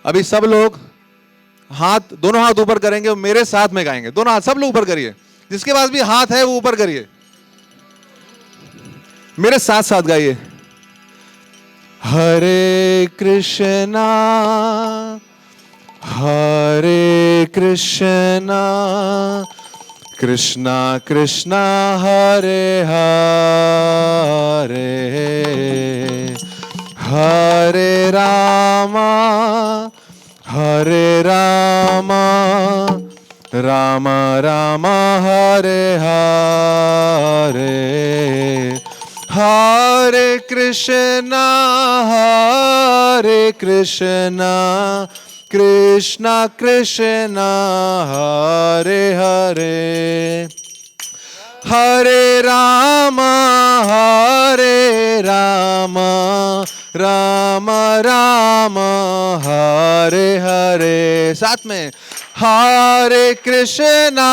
अभी सब लोग दोनों हाथ ऊपर करेंगे और मेरे साथ में गाएंगे। दोनों हाथ सब लोग ऊपर करिए। जिसके पास भी हाथ है वो ऊपर करिए। मेरे साथ साथ गाइए। हरे कृष्णा कृष्णा कृष्णा हरे हरे हरे रामा राम राम हरे हरे। हरे कृष्णा कृष्णा कृष्णा हरे हरे हरे राम राम राम हरे हरे। साथ में हरे कृष्णा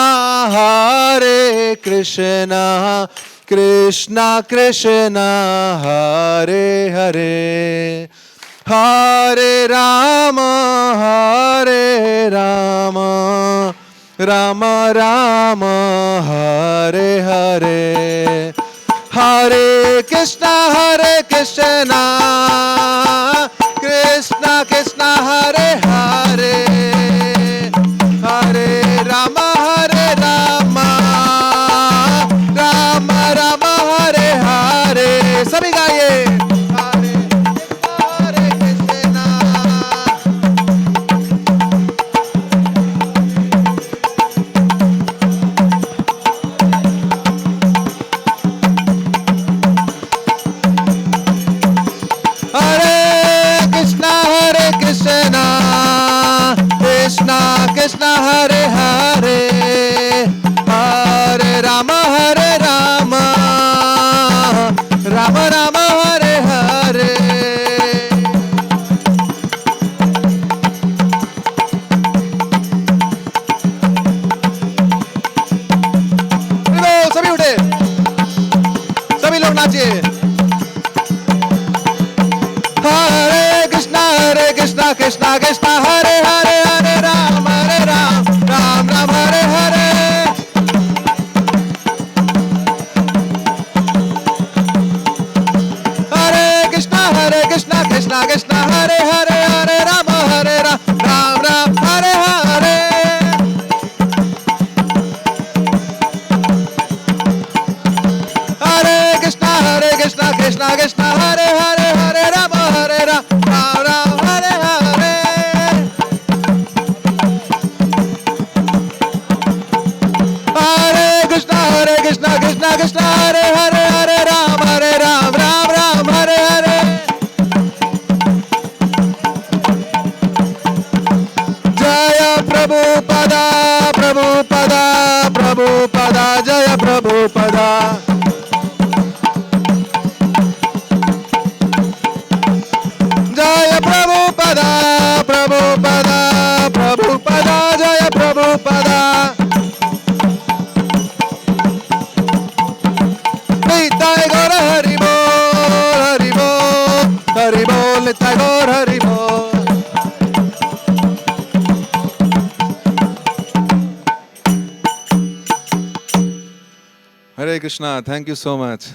कृष्णा कृष्णा हरे हरे हरे राम राम राम हरे हरे। हरे कृष्णा कृष्णा कृष्णा हरे हरे हरे राम राम राम हरे हरे। सभी गाइए। हरे कृष्णा कृष्णा कृष्णा हरे हरे हरे राम राम राम हरे हरे। सभी उठे, सभी लोग नाचिए। हरे कृष्णा कृष्णा कृष्णा हरे हरे हरे राम राम राम हरे हरे। हरे कृष्णा कृष्णा कृष्णा हरे हरे हरे राम राम राम हरे हरे। हरे कृष्णा कृष्णा कृष्णा हरे हरे हरे राम राम हरे हरे। हरे कृष्णा कृष्णा कृष्णा हरे हरे हरे राम राम हरे हरे। जय प्रभुपदा प्रभुपदा प्रभुपदा जय प्रभुपदा। जय प्रभुपदा प्रभुपदा प्रभुपदा जय प्रभुपदा। निताय गौर हरि बोल निताय गौर हरि बोल। Hare Krishna, thank you so much.